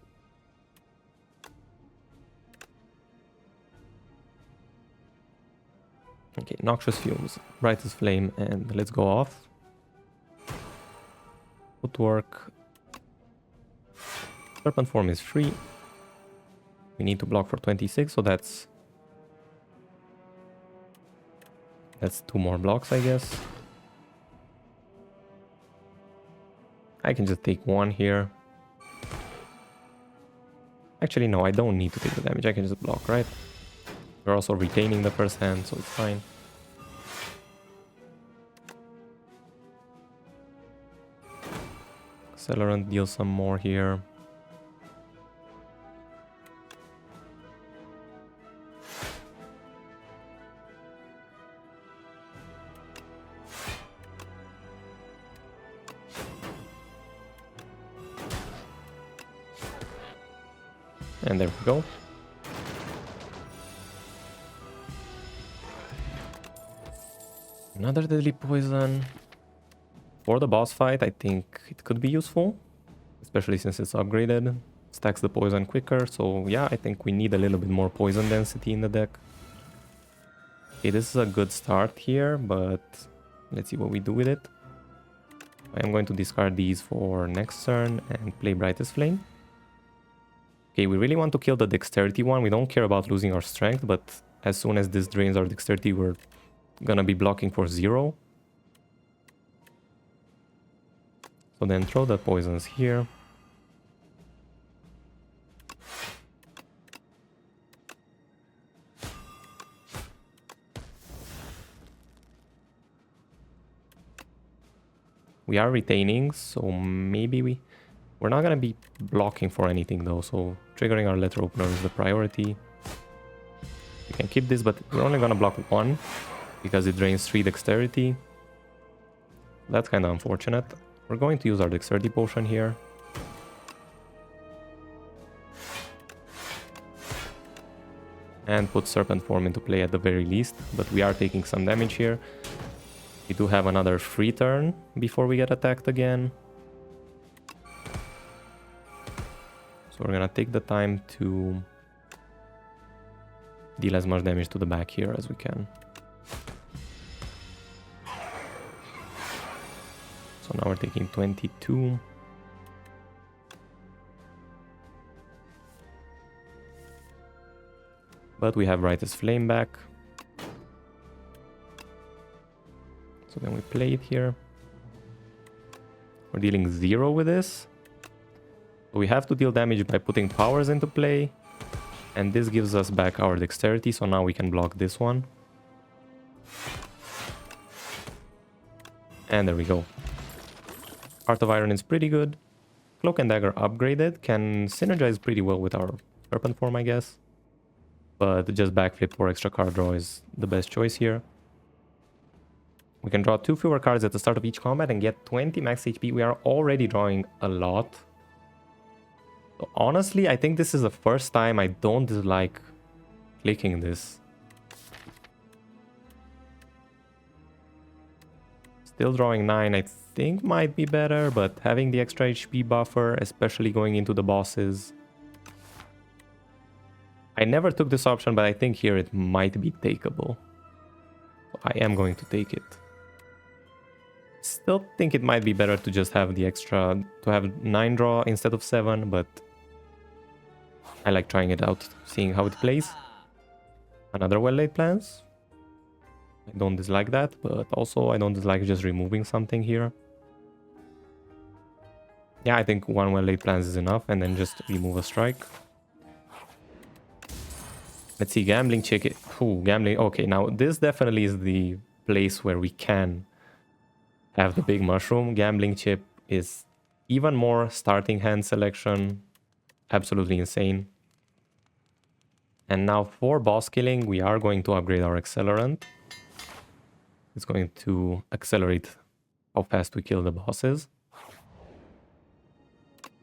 Speaker 1: Okay, Noxious Fumes, Brightest Flame, and let's go off. Footwork. Serpent Form is free. We need to block for 26, so that's 2 more blocks, I guess. I can just take 1 here. Actually, no, I don't need to take the damage. I can just block, right? We're also retaining the first hand, so it's fine. Accelerant deals some more here. And there we go. Another deadly poison. For the boss fight, I think it could be useful, especially since it's upgraded. Stacks the poison quicker, so yeah, I think we need a little bit more poison density in the deck. Okay, this is a good start here, but let's see what we do with it. I am going to discard these for next turn and play Brightest Flame. Okay, we really want to kill the dexterity one. We don't care about losing our strength, but as soon as this drains our dexterity, we're gonna be blocking for 0. So then throw the poisons here. We are retaining, so maybe we're not gonna be blocking for anything though, so triggering our letter opener is the priority. We can keep this, but we're only gonna block 1 because it drains 3 dexterity. That's kind of unfortunate. We're going to use our dexterity potion here. And put serpent form into play at the very least, but we are taking some damage here. We do have another free turn before we get attacked again. So we're gonna take the time to deal as much damage to the back here as we can. So now we're taking 22. But we have Brightest Flame back. So then we play it here. We're dealing 0 with this. So we have to deal damage by putting powers into play. And this gives us back our dexterity, so now we can block this one. And there we go. Heart of Iron is pretty good. Cloak and Dagger upgraded can synergize pretty well with our Serpent form, I guess. But just backflip for extra card draw is the best choice here. We can draw 2 fewer cards at the start of each combat and get 20 max HP. We are already drawing a lot. So honestly, I think this is the first time I don't dislike clicking this. Still drawing 9 I think might be better, but having the extra HP buffer, especially going into the bosses. I never took this option, but I think here it might be takeable. So I am going to take it. Still think it might be better to just have the extra, to have 9 draw instead of 7, but I like trying it out, seeing how it plays. Another well-laid plans. I don't dislike that, but also I don't dislike just removing something here. Yeah, I think 1 well-laid plans is enough, and then just remove a strike. Let's see, Gambling Chick. Ooh, Gambling. Okay, now this definitely is the place where we can have the big mushroom. Gambling Chip is even more starting hand selection. Absolutely insane. And now for boss killing, we are going to upgrade our accelerant. It's going to accelerate how fast we kill the bosses.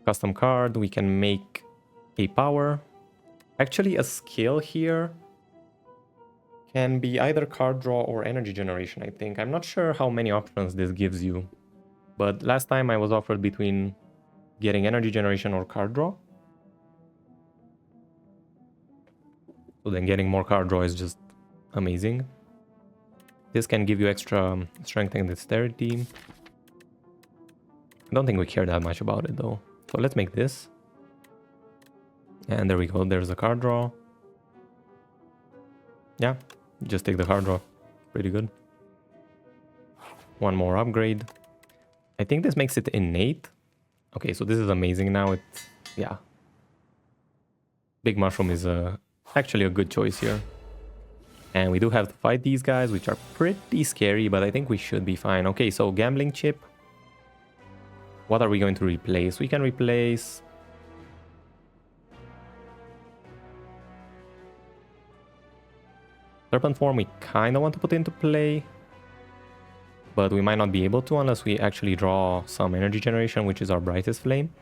Speaker 1: Custom card, we can make a power. Actually, a skill here can be either card draw or energy generation, I think. I'm not sure how many options this gives you. But last time I was offered between getting energy generation or card draw. So then getting more card draw is just amazing. This can give you extra strength and dexterity. I don't think we care that much about it though. So let's make this. And there we go, there's a card draw. Yeah, just take the card draw. Pretty good. 1 more upgrade. I think this makes it innate. Okay, so this is amazing now. It's, yeah. Big Mushroom is actually a good choice here. And we do have to fight these guys, which are pretty scary, but I think we should be fine. Okay, so Gambling Chip. What are we going to replace? We can replace... Serpent form we kind of want to put into play. But we might not be able to unless we actually draw some energy generation, which is our Brightest Flame.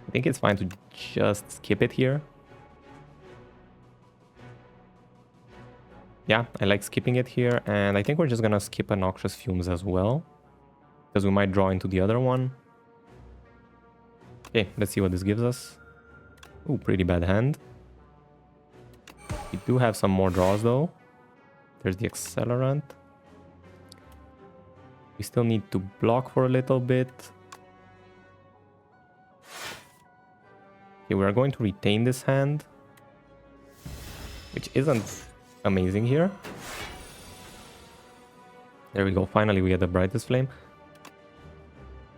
Speaker 1: I think it's fine to just skip it here. Yeah, I like skipping it here. And I think we're just gonna skip a Noxious Fumes as well, because we might draw into the other one. Okay, let's see what this gives us. Ooh, pretty bad hand. We do have some more draws though. There's the Accelerant. We still need to block for a little bit. Okay, we are going to retain this hand, which isn't amazing here. There we go. Finally, we get the Brightest Flame.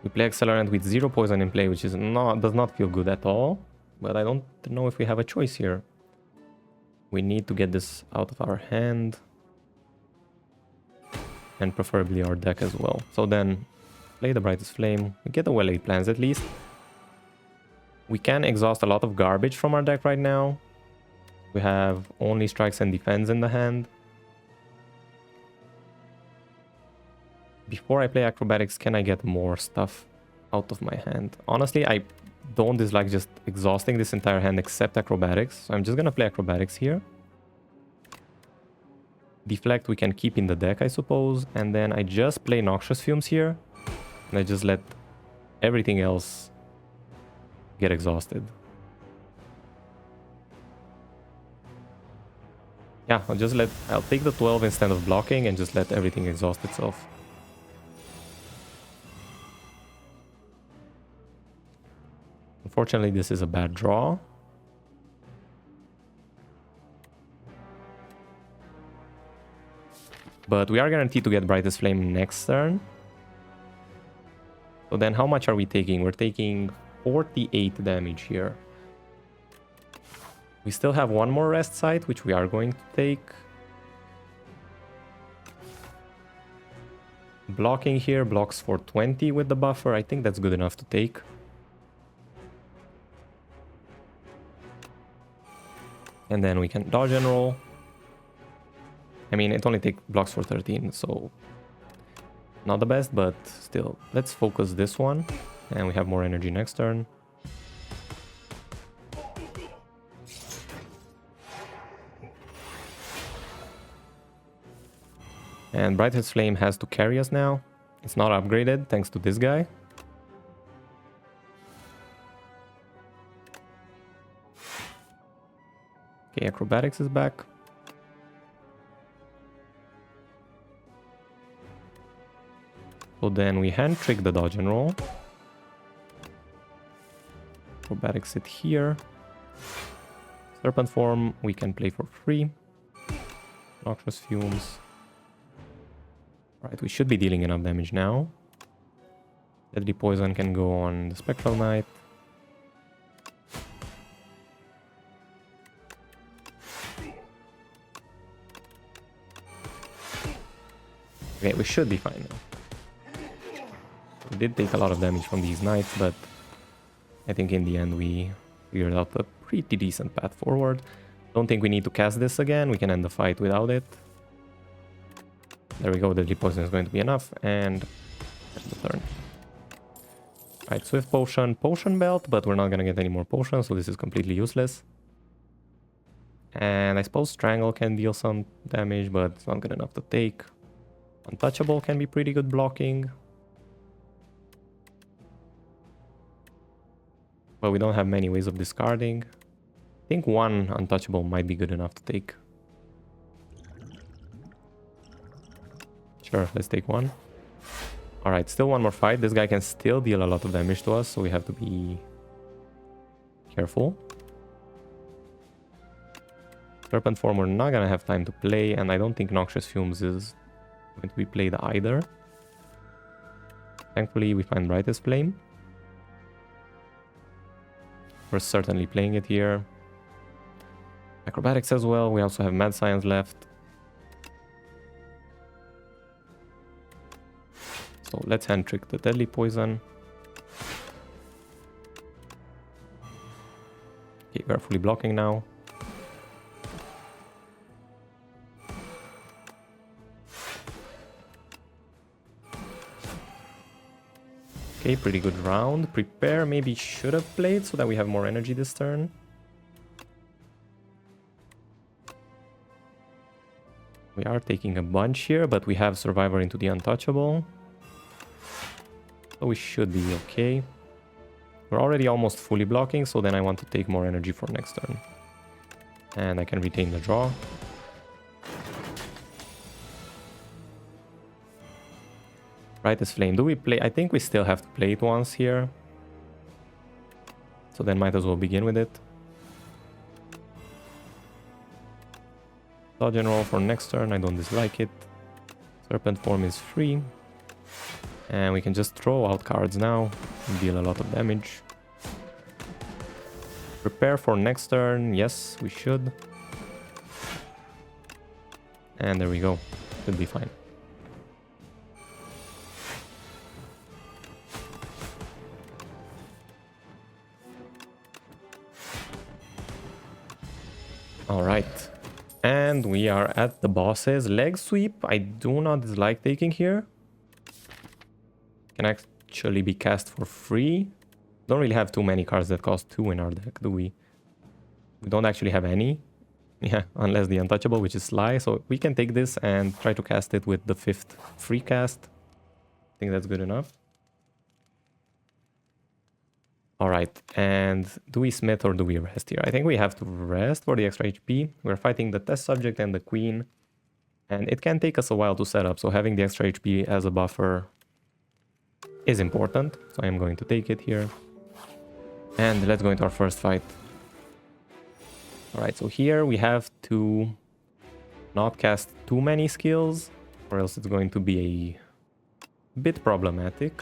Speaker 1: We play Accelerant with 0 poison in play, which does not feel good at all. But I don't know if we have a choice here. We need to get this out of our hand. And preferably our deck as well. So then, play the Brightest Flame. We get the well-laid plans at least. We can exhaust a lot of garbage from our deck right now. We have only strikes and defense in the hand. Before I play Acrobatics, can I get more stuff out of my hand? Honestly, I don't dislike just exhausting this entire hand except Acrobatics. So I'm just gonna play Acrobatics here. Deflect we can keep in the deck, I suppose. And then I just play Noxious Fumes here. And I just let everything else get exhausted. Yeah, I'll take the 12 instead of blocking and just let everything exhaust itself. Unfortunately, this is a bad draw. But we are guaranteed to get Brightest Flame next turn. So then how much are we taking? We're taking 48 damage here. We still have one more rest site, which we are going to take. Blocking here blocks for 20 with the buffer. I think that's good enough to take. And then we can dodge and roll. I mean, it only takes blocks for 13, so not the best, but still. Let's focus this one, and we have more energy next turn. And Brightest Flame has to carry us now. It's not upgraded, thanks to this guy. Okay, Acrobatics is back. So then we hand trick the dodge and roll. Acrobatics sit here. Serpent Form we can play for free. Noxious Fumes. Right, we should be dealing enough damage now. Deadly Poison can go on the Spectral Knight. Okay, we should be fine now. We did take a lot of damage from these knights, but I think in the end we figured out a pretty decent path forward. Don't think we need to cast this again. We can end the fight without it. There we go. Deadly Poison is going to be enough, and end the turn. Right, Swift Potion, Potion Belt, but we're not going to get any more potions, so this is completely useless. And I suppose Strangle can deal some damage, but it's not good enough to take. Untouchable can be pretty good blocking. But we don't have many ways of discarding. I think one Untouchable might be good enough to take. Sure, let's take one. Alright, still one more fight. This guy can still deal a lot of damage to us, so we have to be careful. Serpent Form we're not gonna have time to play, and I don't think Noxious Fumes is going to be played either. Thankfully, we find Brightest Flame. We're certainly playing it here. Acrobatics as well. We also have Mad Science left. So let's hand trick the Deadly Poison. Okay, we're fully blocking now. Okay, pretty good round. Prepare maybe should have played so that we have more energy this turn. We are taking a bunch here, but we have Survivor into the Untouchable. So we should be okay. We're already almost fully blocking, so then I want to take more energy for next turn. And I can retain the draw. Brightest Flame. Do we play? I think we still have to play it once here. So then might as well begin with it. Dodge and roll for next turn. I don't dislike it. Serpent form is free. And we can just throw out cards now and deal a lot of damage. Prepare for next turn. Yes, we should. And there we go. Should be fine. Alright. And we are at the boss's leg sweep. I do not dislike taking here. Can actually be cast for free. Don't really have too many cards that cost 2 in our deck, do we? We don't actually have any. Yeah, unless the Untouchable, which is Sly. So we can take this and try to cast it with the 5th free cast. I think that's good enough. Alright, and do we smith or do we rest here? I think we have to rest for the extra HP. We're fighting the test subject and the queen. And it can take us a while to set up, so having the extra HP as a buffer is important. So I am going to take it here. And let's go into our first fight. Alright, so here we have to not cast too many skills, or else it's going to be a bit problematic.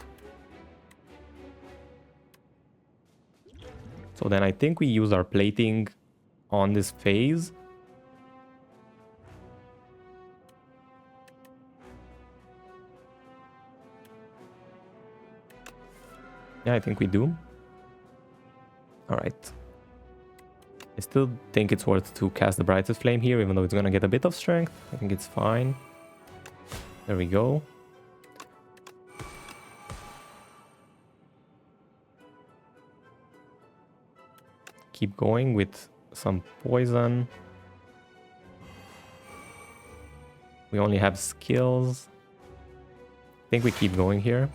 Speaker 1: So then I think we use our plating on this phase. Yeah, I think we do. Alright. I still think it's worth to cast the Brightest Flame here, even though it's gonna get a bit of strength. I think it's fine. There we go. Keep going with some poison. We only have skills. I think we keep going here.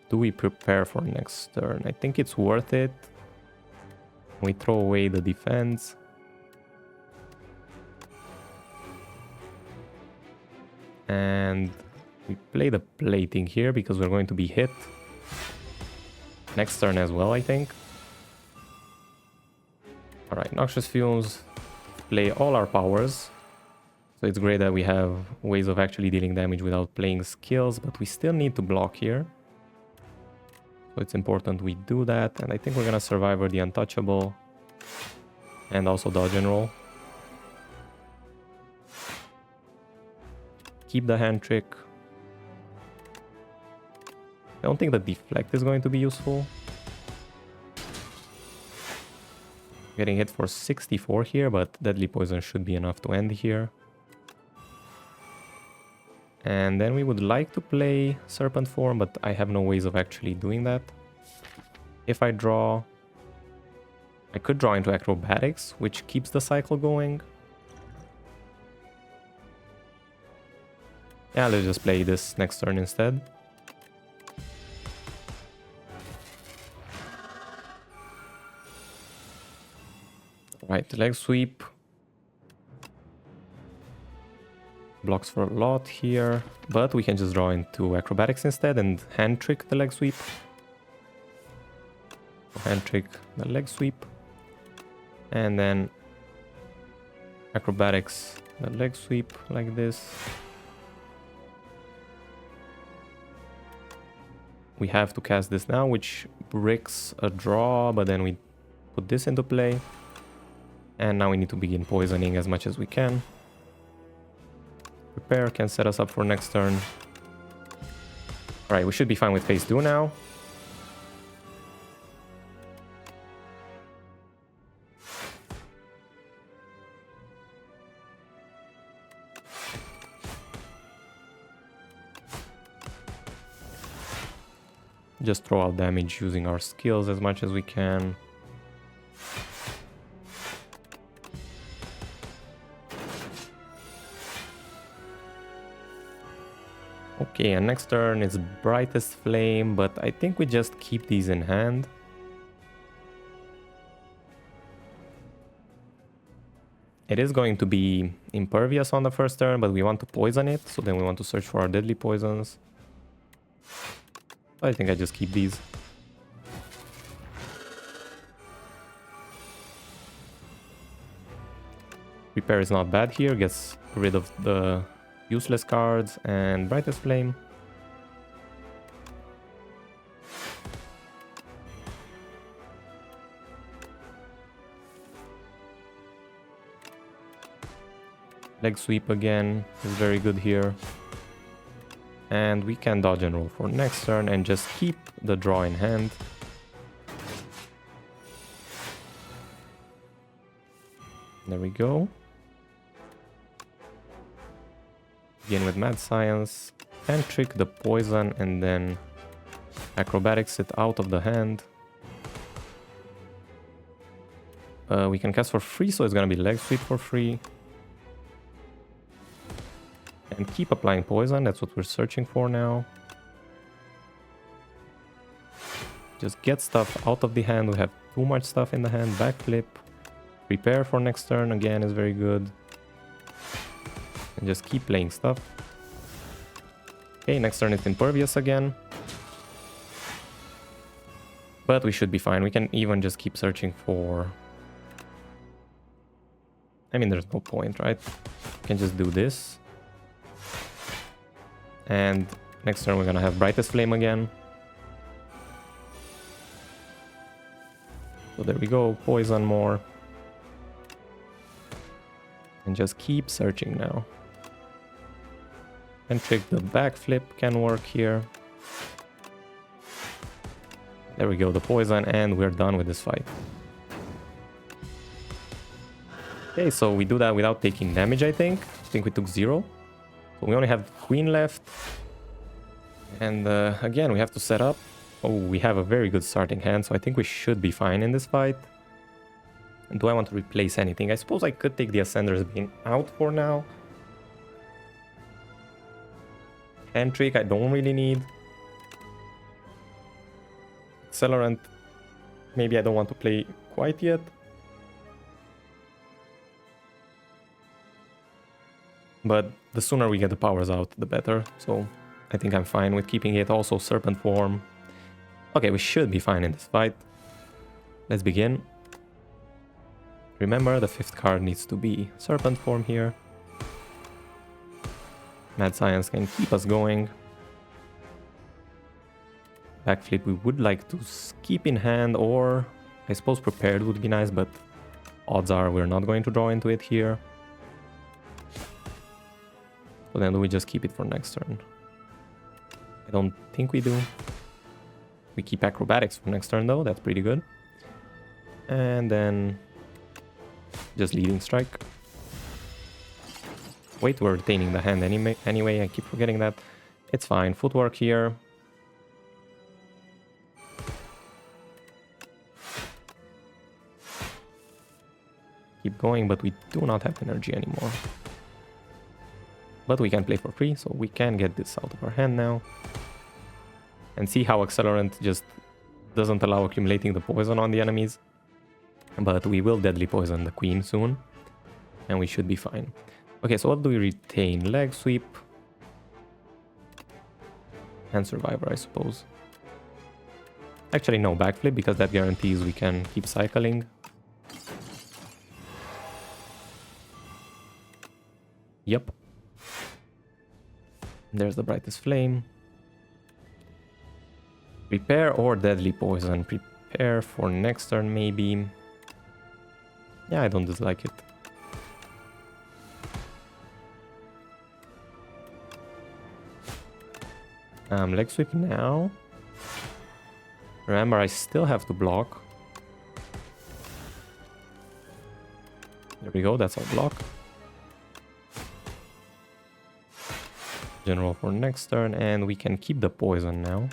Speaker 1: Do we prepare for next turn? I think it's worth it. We throw away the defense. And we play the plating here because we're going to be hit next turn as well, I think. Alright, Noxious Fumes play all our powers. So it's great that we have ways of actually dealing damage without playing skills, but we still need to block here. So it's important we do that, and I think we're gonna Survivor the Untouchable and also dodge and roll. Keep the hand trick. I don't think the deflect is going to be useful. Getting hit for 64 here, but Deadly Poison should be enough to end here. And then we would like to play Serpent form, but I have no ways of actually doing that. If I draw, I could draw into Acrobatics, which keeps the cycle going. Yeah, let's just play this next turn instead. Right, leg sweep. Blocks for a lot here, but we can just draw into Acrobatics instead and hand trick the leg sweep. Hand trick the leg sweep. And then Acrobatics the leg sweep like this. We have to cast this now, which bricks a draw, but then we put this into play. And now we need to begin poisoning as much as we can. Prepare can set us up for next turn. Alright, we should be fine with phase 2 now. Just throw out damage using our skills as much as we can. Okay, and next turn is Brightest Flame, but I think we just keep these in hand. It is going to be impervious on the first turn, but we want to poison it, so then we want to search for our deadly poisons. I think I just keep these. Repair is not bad here, gets rid of the useless cards, and Brightest Flame. Leg Sweep again is very good here. And we can dodge and roll for next turn and just keep the draw in hand. There we go. Begin with Mad Science and trick the poison and then acrobatics it out of the hand. We can cast for free, so it's gonna be Leg Sweep for free. And keep applying poison, that's what we're searching for now. Just get stuff out of the hand, we have too much stuff in the hand. Backflip. Prepare for next turn again is very good. And just keep playing stuff. Okay, next turn it's impervious again. But we should be fine, we can even just keep searching for... I mean, there's no point, right? We can just do this. And next turn we're gonna have Brightest Flame again. So there we go, poison more. And just keep searching now. And trick the backflip can work here. There we go, the poison, and we're done with this fight. Okay, so we do that without taking damage, I think. I think we took 0. So we only have Queen left. And again, we have to set up. Oh, we have a very good starting hand, so I think we should be fine in this fight. And do I want to replace anything? I suppose I could take the Ascender's Being out for now. Hand Trick I don't really need. Accelerant, maybe I don't want to play quite yet. But the sooner we get the powers out, the better. So I think I'm fine with keeping it. Also Serpent Form. Okay, we should be fine in this fight. Let's begin. Remember, the 5th card needs to be Serpent Form here. Mad Science can keep us going. Backflip we would like to keep in hand, or I suppose Prepared would be nice, but odds are we're not going to draw into it here. So then do we just keep it for next turn? I don't think we do. We keep Acrobatics for next turn though, that's pretty good. And then just Leading Strike. Wait, we're retaining the hand anyway, I keep forgetting that. It's fine, Footwork here. Keep going, but we do not have energy anymore. But we can play for free, so we can get this out of our hand now. And see how Accelerant just doesn't allow accumulating the poison on the enemies. But we will Deadly Poison the Queen soon. And we should be fine. Okay, so what do we retain? Leg Sweep. And Survivor, I suppose. Actually, no, Backflip, because that guarantees we can keep cycling. Yep. There's the Brightest Flame. Prepare or Deadly Poison. Prepare for next turn, maybe. Yeah, I don't dislike it. Leg Sweep now. Remember, I still have to block. There we go, that's our block. General for next turn, and we can keep the poison now.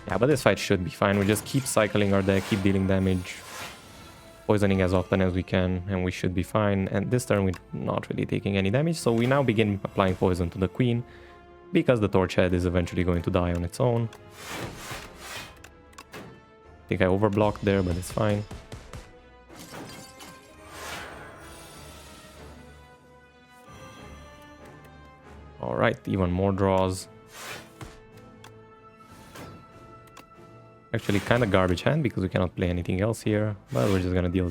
Speaker 1: Yeah, but this fight should be fine. We just keep cycling our deck, keep dealing damage, poisoning as often as we can, and we should be fine. And this turn we're not really taking any damage, so we now begin applying poison to the Queen, because the Torch Head is eventually going to die on its own. I think I overblocked there, but it's fine. Right, even more draws. Actually, kind of garbage hand because we cannot play anything else here. But we're just gonna deal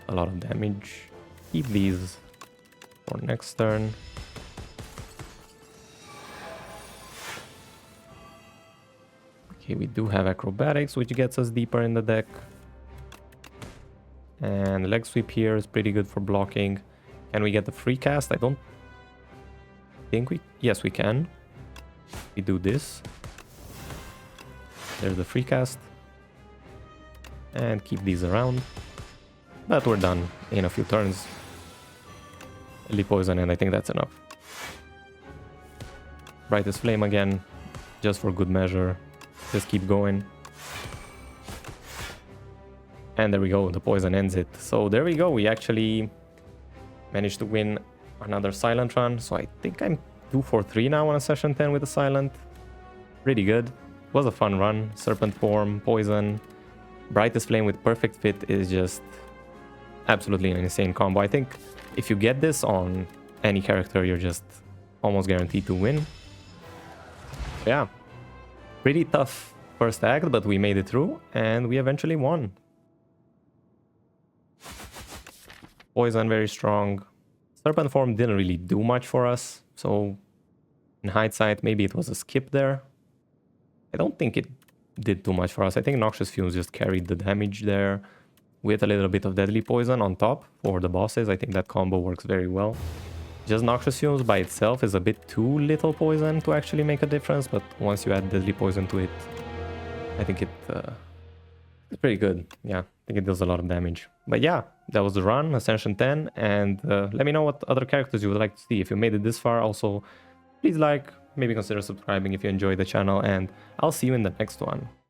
Speaker 1: a lot of damage. Keep these for next turn. Okay, we do have acrobatics, which gets us deeper in the deck. And leg sweep here is pretty good for blocking. Can we get the free cast? I don't think we... Yes, we can. We do this. There's the free cast. And keep these around. But we're done in a few turns. Deadly Poison, and I think that's enough. Brightest Flame again, just for good measure. Just keep going. And there we go, the poison ends it. So there we go, we actually managed to win another silent run. So I think I'm 2 for 3 now on a session 10 with a silent. Pretty good. Was a fun run. Serpent form, poison, Brightest Flame with perfect fit is just absolutely an insane combo. I think if you get this on any character, you're just almost guaranteed to win. Yeah, pretty tough first act, but we made it through and we eventually won. Poison very strong. Serpent form didn't really do much for us, so in hindsight maybe it was a skip there. I don't think it did too much for us. I think Noxious Fumes just carried the damage there with a little bit of Deadly Poison on top for the bosses. I think that combo works very well. Just Noxious Fumes by itself is a bit too little poison to actually make a difference, but once you add Deadly Poison to it, I think it's pretty good. Yeah, I think it does a lot of damage. But yeah, that was the run, Ascension 10, and let me know what other characters you would like to see. If you made it this far, also please like, maybe consider subscribing if you enjoy the channel, and I'll see you in the next one.